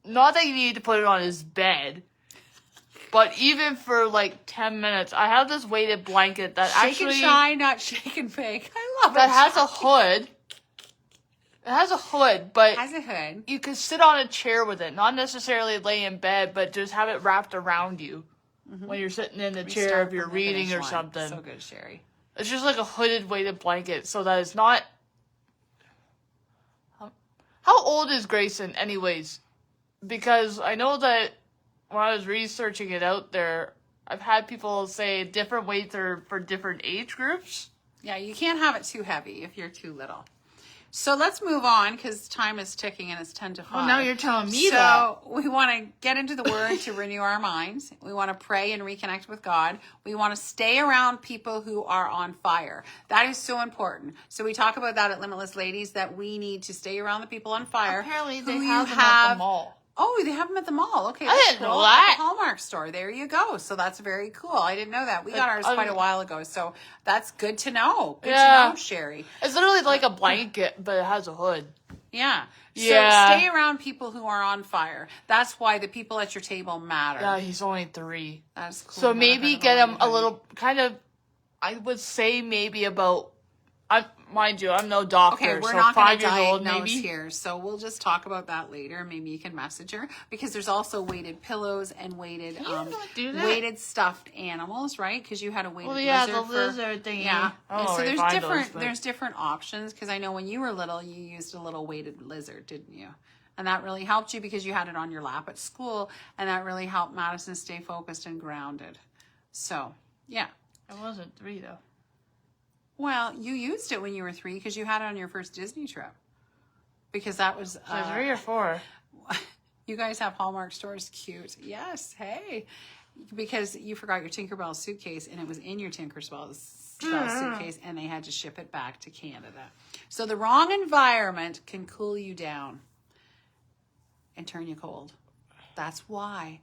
not that you need to put it on his bed, but even for like 10 minutes, I have this weighted blanket that Shake actually, and shine, not shake and bake. I love that it. has a hood. It has a hood, but Has a hood. you can sit on a chair with it, not necessarily lay in bed, but just have it wrapped around you when you're sitting in the chair Start if you're from the reading finish or line. something. So good, Sherry. It's just like a hooded weighted blanket so that it's not... How old is Grayson anyways? Because I know that when I was researching it out there, I've had people say different weights are for different age groups. Yeah, you can't have it too heavy if you're too little. So let's move on because time is ticking and it's 10 to 5. Well, now you're telling me that. So we want to get into the Word to renew our minds. We want to pray and reconnect with God. We want to stay around people who are on fire. That is so important. So we talk about that at Limitless Ladies, that we need to stay around the people on fire. Apparently they who have you them at the mall. Oh, they have them at the mall. Okay, I that's didn't cool. know that. At the Hallmark store. There you go. So that's very cool. I didn't know that. We got ours quite a while ago. So that's good to know. Good to know, Sherry. It's literally like a blanket, but it has a hood. Yeah. Yeah. So stay around people who are on fire. That's why the people at your table matter. Yeah, he's only 3. That's cool. So Never maybe heard get about him a anybody. little, kind of, I would say maybe about, mind you, I'm no doctor, Okay, we're so not going to 5-year-old diagnose maybe. here, so we'll just talk about that later. Maybe you can message her because there's also weighted pillows and weighted, not do that? weighted stuffed animals, right? Because you had a weighted Well, yeah, lizard. the lizard thingy. Yeah, I don't and know so where to there's find different those, but- there's different options. Because I know when you were little, you used a little weighted lizard, didn't you? And that really helped you because you had it on your lap at school, and that really helped Madison stay focused and grounded. So yeah. I wasn't 3 though. Well, you used it when you were 3 because you had it on your first Disney trip. Because that was... So 3 or 4. You guys have Hallmark stores. Cute. Yes. Hey. Because you forgot your Tinkerbell suitcase and it was in your Tinkerbell suitcase and they had to ship it back to Canada. So the wrong environment can cool you down and turn you cold. That's why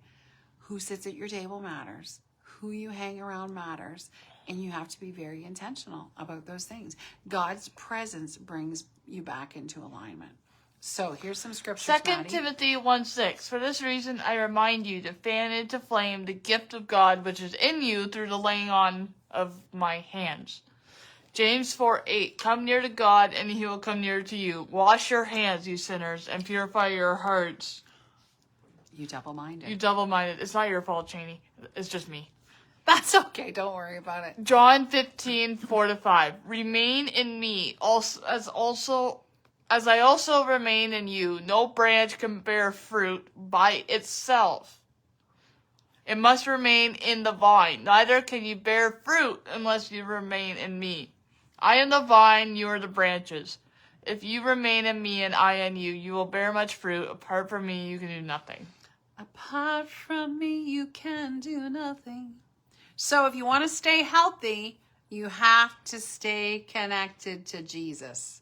who sits at your table matters. Who you hang around matters. And you have to be very intentional about those things. God's presence brings you back into alignment. So here's some scriptures, 2 Maddie. Timothy 1:6. For this reason, I remind you to fan into flame the gift of God which is in you through the laying on of my hands. James 4:8. Come near to God, and he will come near to you. Wash your hands, you sinners, and purify your hearts. You double-minded. You double-minded. It's not your fault, Cheney. It's just me. That's okay. Don't worry about it. John 15:4-5. Remain in me, as I also remain in you, no branch can bear fruit by itself. It must remain in the vine. Neither can you bear fruit unless you remain in me. I am the vine, you are the branches. If you remain in me and I in you, you will bear much fruit. Apart from me, you can do nothing. Apart from me, you can do nothing. So if you want to stay healthy, you have to stay connected to Jesus.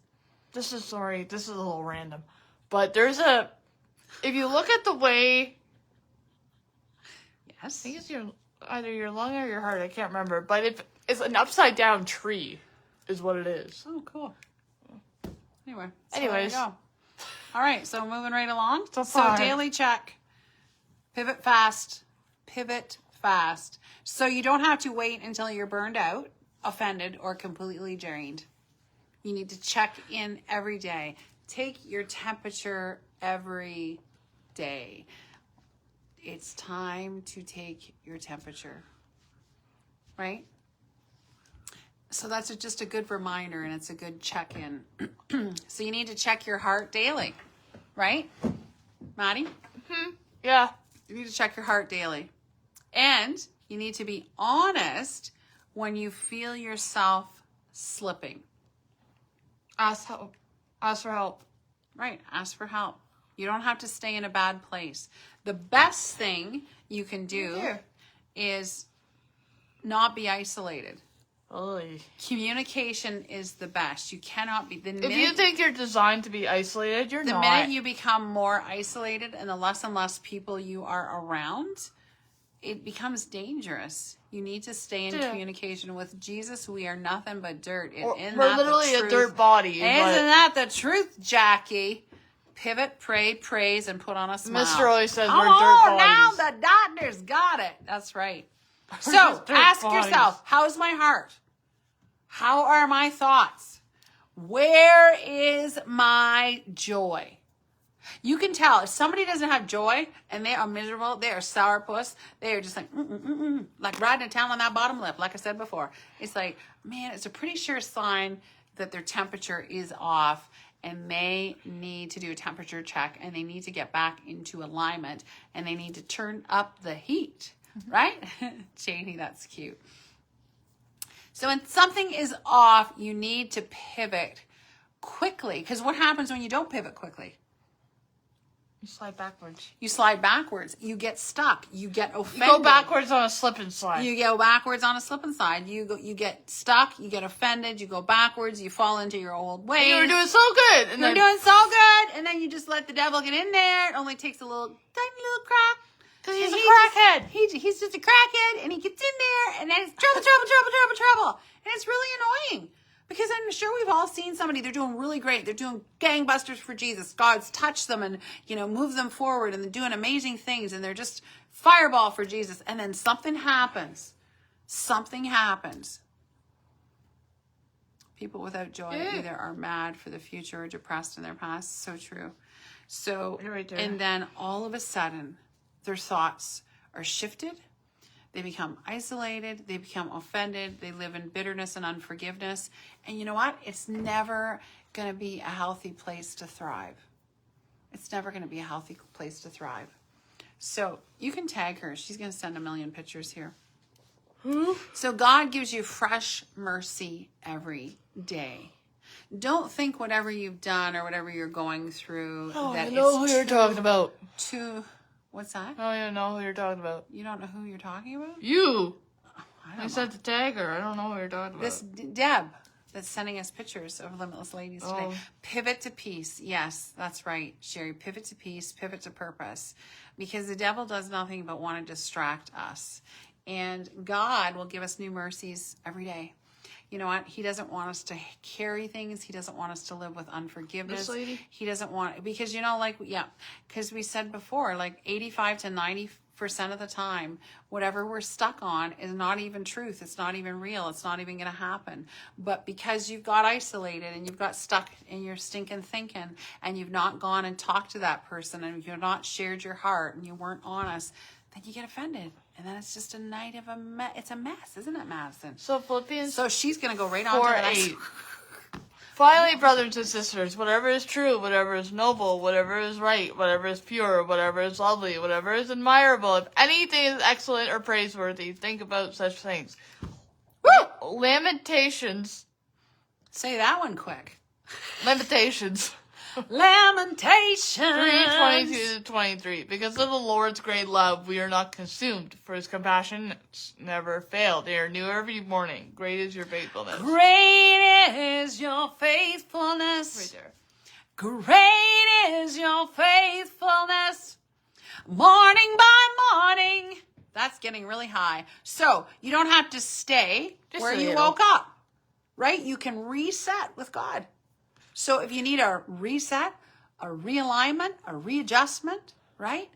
This is a little random. But if you look at the way, I Yes. think it's either your lung or your heart, I can't remember. But it's an upside down tree is what it is. Oh, cool. Anyway. Anyways. There you go. All right, so moving right along. So daily check. Pivot fast. Pivot fast. So you don't have to wait until you're burned out, offended, or completely drained. You need to check in every day. Take your temperature every day. It's time to take your temperature. Right? So that's just a good reminder, and it's a good check-in. So you need to check your heart daily. Right? Maddie? Yeah. You need to check your heart daily. And you need to be honest when you feel yourself slipping. Ask for help. Right. Ask for help. You don't have to stay in a bad place. The best thing you can do is not be isolated. Oy. Communication is the best. You cannot be. If you think you're designed to be isolated, you're the not. minute you become more isolated and the less and less people you are around, it becomes dangerous. You need to stay in communication with Jesus. We are nothing but dirt. We're literally a dirt body. Isn't that the truth, Jackie? Pivot, pray, praise, and put on a smile. Mr. always says Come we're dirt bodies. now the doctor's got it. That's right. So ask yourself, how's my heart? How are my thoughts? Where is my joy? You can tell if somebody doesn't have joy and they are miserable, they are sourpuss, they are just like riding a tail on that bottom lip, like I said before. It's like, man, it's a pretty sure sign that their temperature is off and they need to do a temperature check and they need to get back into alignment and they need to turn up the heat, right? Janie, that's cute. So when something is off, you need to pivot quickly. Because what happens when you don't pivot quickly? You slide backwards. You slide backwards. You get stuck. You get offended. You go backwards on a slip and slide. You go backwards on a slip and slide. You get stuck. You get offended. You go backwards. You fall into your old ways. And you were doing so good. And you're doing so good. And then you just let the devil get in there. It only takes a little, tiny little crack. Because he's a crackhead. He's just a crackhead. And he gets in there. And then it's trouble. And it's really annoying. Because I'm sure we've all seen somebody, they're doing really great. They're doing gangbusters for Jesus. God's touched them and, move them forward and they're doing amazing things and they're just fireball for Jesus. And then something happens. People without joy either are mad for the future or depressed in their past. So true. So, right there. And then all of a sudden, their thoughts are shifted. They become isolated. They become offended. They live in bitterness and unforgiveness. And you know what? It's never going to be a healthy place to thrive. It's never going to be a healthy place to thrive. So you can tag her. She's going to send a million pictures here. So God gives you fresh mercy every day. Don't think whatever you've done or whatever you're going through that I know who you're talking about. What's that? I don't even know who you're talking about. You don't know who you're talking about? You. I said to tag her. I don't know who you're talking about. This Deb that's sending us pictures of Limitless Ladies today. Pivot to peace. Yes, that's right, Sherry. Pivot to peace, pivot to purpose. Because the devil does nothing but want to distract us. And God will give us new mercies every day. You know what? He doesn't want us to carry things. He doesn't want us to live with unforgiveness. This lady? He doesn't want, because because we said before, 85 to 90% of the time, whatever we're stuck on is not even truth. It's not even real. It's not even going to happen. But because you've got isolated and you've got stuck in your stinking thinking and you've not gone and talked to that person and you've not shared your heart and you weren't honest, then you get offended. And then it's just a night of it's a mess, isn't it, Madison? So Philippians. So she's going to go right on to the next. Finally, brothers and sisters, whatever is true, whatever is noble, whatever is right, whatever is pure, whatever is lovely, whatever is admirable, if anything is excellent or praiseworthy, think about such things. Woo! Lamentations. Say that one quick. Lamentations. Lamentations. 3:22-23. Because of the Lord's great love, we are not consumed, for his compassions never fail. They are new every morning. Great is your faithfulness. Great is your faithfulness. Right there. Great is your faithfulness. Morning by morning. That's getting really high. So you don't have to stay Just where a you little. woke up, right? You can reset with God. So if you need a reset, a realignment, a readjustment, right?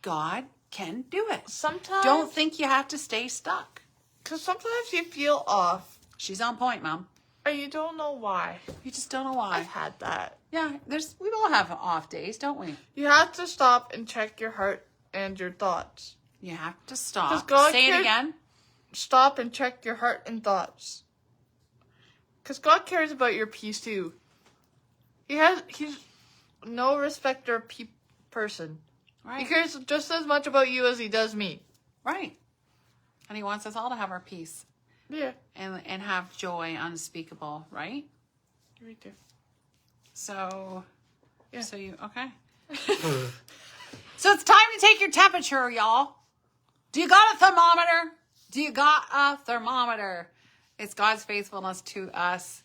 God can do it. Sometimes. Don't think you have to stay stuck. Because sometimes you feel off. She's on point, Mom. And you don't know why. You just don't know why. I've had that. Yeah, we all have off days, don't we? You have to stop and check your heart and your thoughts. You have to stop. Does God Say it care? again. Stop and check your heart and thoughts. Because God cares about your peace too. He's no respecter of person. Right. He cares just as much about you as he does me. Right. And he wants us all to have our peace Yeah. and have joy unspeakable, right? Right there. So, Yeah. So you, okay. So it's time to take your temperature, y'all. Do you got a thermometer? Do you got a thermometer? It's God's faithfulness to us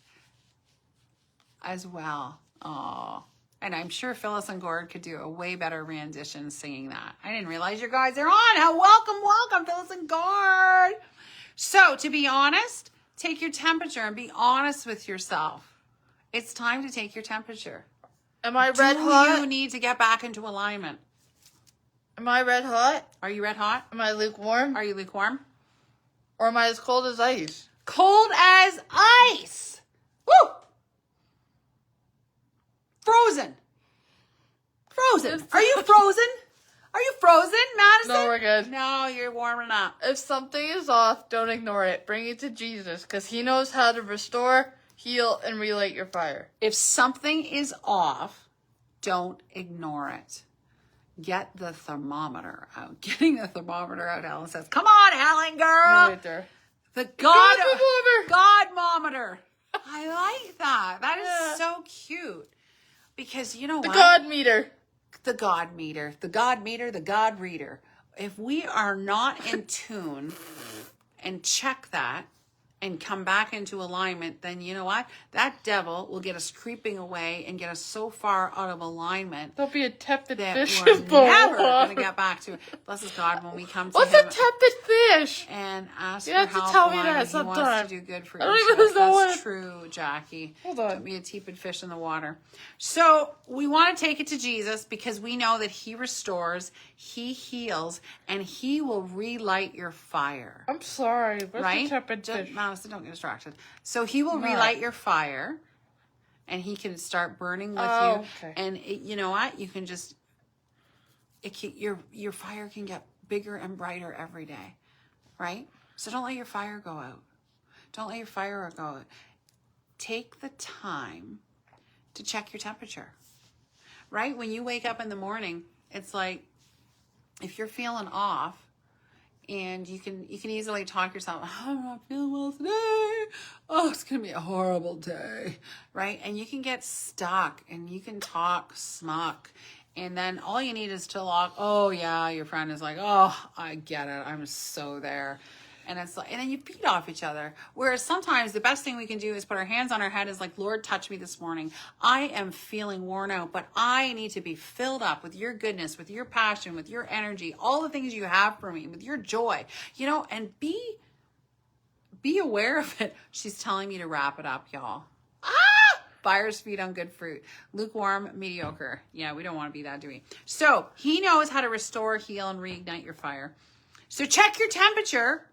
as well. Oh, and I'm sure Phyllis and Gord could do a way better rendition singing that. I didn't realize you guys are on. Welcome, Phyllis and Gord. So to be honest, take your temperature and be honest with yourself. It's time to take your temperature. Am I red hot? Do you need to get back into alignment? Am I red hot? Are you red hot? Am I lukewarm? Are you lukewarm? Or am I as cold as ice? Cold as ice. Woo! Frozen. Are you frozen? Are you frozen, Madison? No, we're good. No, you're warming up. If something is off, don't ignore it. Bring it to Jesus, because he knows how to restore, heal, and relight your fire. If something is off, don't ignore it. Get the thermometer out. Getting the thermometer out, Ellen says. Come on, Ellen, girl. Right there. The Godmometer. Godmometer. I like that. That is Yeah. so cute. Because you know The what? God meter. The God meter, the God meter, the God reader. If we are not in tune and check that and come back into alignment, then you know what? That devil will get us creeping away and get us so far out of alignment Don't be a tepid that fish. we're in the never water. going to get back to it. Bless us God when we come to What's him a tepid fish? and ask You for have to help tell me when that he wants sometime. to do good for I don't each even of us. know That's what- true, Jackie. Hold on. Put me a tepid fish in the water. So we want to take it to Jesus because we know that he restores, he heals, and he will relight your fire. I'm sorry. What's Right? a tepid Just- fish? Madison, don't get distracted. So he will Not. relight your fire and he can start burning with Oh, you. okay. And you know what? You can just, your fire can get bigger and brighter every day. Right? So don't let your fire go out. Don't let your fire go out. Take the time to check your temperature. Right? When you wake up in the morning, it's like if you're feeling off and you can easily talk yourself, I'm not feeling well today. Oh, it's going to be a horrible day. Right? And you can get stuck and you can talk smuck. And then all you need is to log, oh yeah, your friend is like, oh, I get it. I'm so there. And it's like, and then you feed off each other. Whereas sometimes the best thing we can do is put our hands on our head is like, Lord, touch me this morning. I am feeling worn out, but I need to be filled up with your goodness, with your passion, with your energy, all the things you have for me, with your joy, you know, and be aware of it. She's telling me to wrap it up, y'all. Fires feed on good fruit. Lukewarm, mediocre. Yeah, we don't want to be that, do we? So he knows how to restore, heal, and reignite your fire. So check your temperature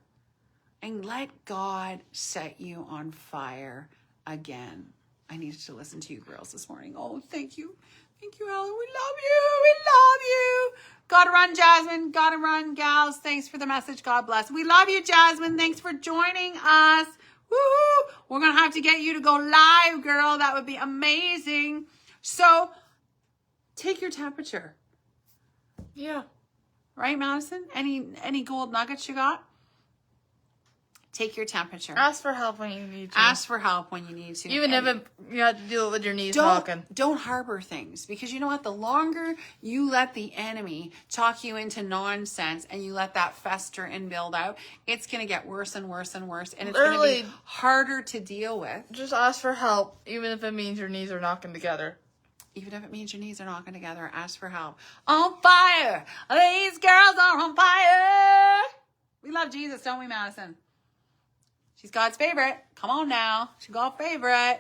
and let God set you on fire again. I needed to listen to you girls this morning. Oh, thank you. Thank you, Ellen. We love you. We love you. Gotta run, Jasmine. Gotta run, gals. Thanks for the message. God bless. We love you, Jasmine. Thanks for joining us. Woo! We're going to have to get you to go live, girl. That would be amazing. So take your temperature. Yeah. Right, Madison? Any gold nuggets you got? Take your temperature. Ask for help when you need to. Ask for help when you need to. Even if you have to deal with your knees talking. Don't harbor things, because you know what? The longer you let the enemy talk you into nonsense and you let that fester and build out, it's going to get worse and worse and worse. And it's going to be harder to deal with. Just ask for help, even if it means your knees are knocking together. Even if it means your knees are knocking together, ask for help. On fire! These girls are on fire! We love Jesus, don't we, Madison? She's God's favorite. Come on now. She's God's favorite.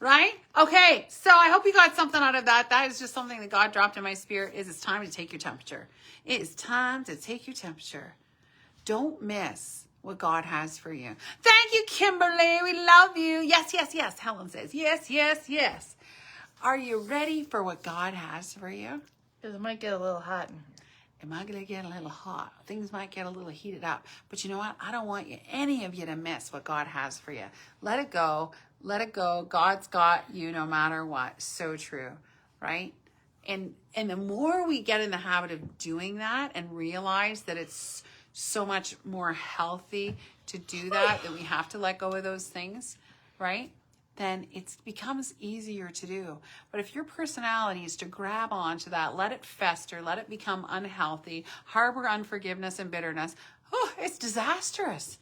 Right? Okay, so I hope you got something out of that. That is just something that God dropped in my spirit. It's time to take your temperature. It is time to take your temperature. Don't miss what God has for you. Thank you, Kimberly. We love you. Yes, yes, yes. Helen says, yes, yes, yes. Are you ready for what God has for you? Because it might get a little hot in here. Am I going to get a little hot? Things might get a little heated up. But you know what? I don't want any of you to miss what God has for you. Let it go. Let it go. God's got you no matter what. So true, right? And the more we get in the habit of doing that and realize that it's so much more healthy to do that we have to let go of those things, right? Then it becomes easier to do. But if your personality is to grab onto that, let it fester, let it become unhealthy, harbor unforgiveness and bitterness, it's disastrous.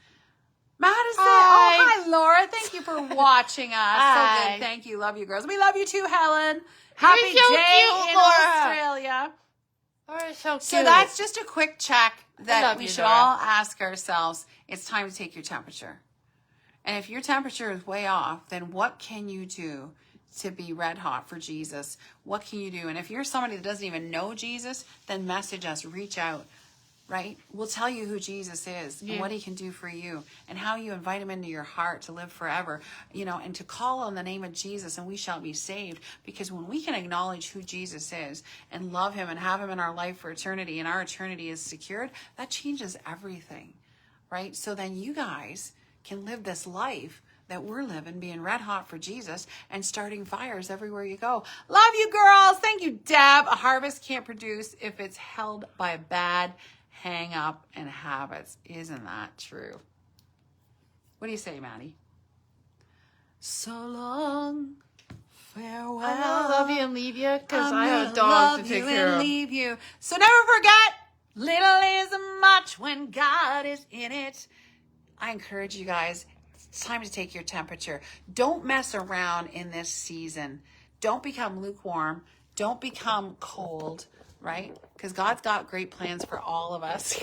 Madison, hi Laura. Thank you for watching us. Hi. So good. Thank you. Love you, girls. We love you too, Helen. Happy You're so day cute, in Laura. Australia. Laura's so cute. So that's just a quick check that love we you, should Laura. all ask ourselves. It's time to take your temperature. And if your temperature is way off, then what can you do to be red hot for Jesus? What can you do? And if you're somebody that doesn't even know Jesus, then message us, reach out, right? We'll tell you who Jesus is and what he can do for you and how you invite him into your heart to live forever, and to call on the name of Jesus and we shall be saved. Because when we can acknowledge who Jesus is and love him and have him in our life for eternity and our eternity is secured, that changes everything, right? So then you guys can live this life that we're living, being red hot for Jesus and starting fires everywhere you go. Love you, girls. Thank you, Deb. A harvest can't produce if it's held by a bad hang up and habits. Isn't that true? What do you say, Maddie? So long, farewell. I'm gonna love you and leave you because I I'm have gonna dogs to love take you care and of. leave you. So never forget, little isn't much when God is in it. I encourage you guys, it's time to take your temperature. Don't mess around in this season. Don't become lukewarm. Don't become cold, right? Because God's got great plans for all of us.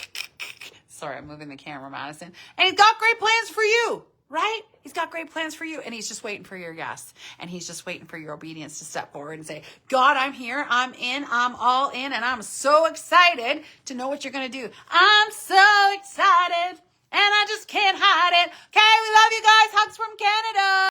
Sorry, I'm moving the camera, Madison. And he's got great plans for you, right? He's got great plans for you. And he's just waiting for your yes. And he's just waiting for your obedience to step forward and say, God, I'm here. I'm in. I'm all in. And I'm so excited to know what you're going to do. I'm so excited. And I just can't hide it. Okay, we love you guys. Hugs from Canada.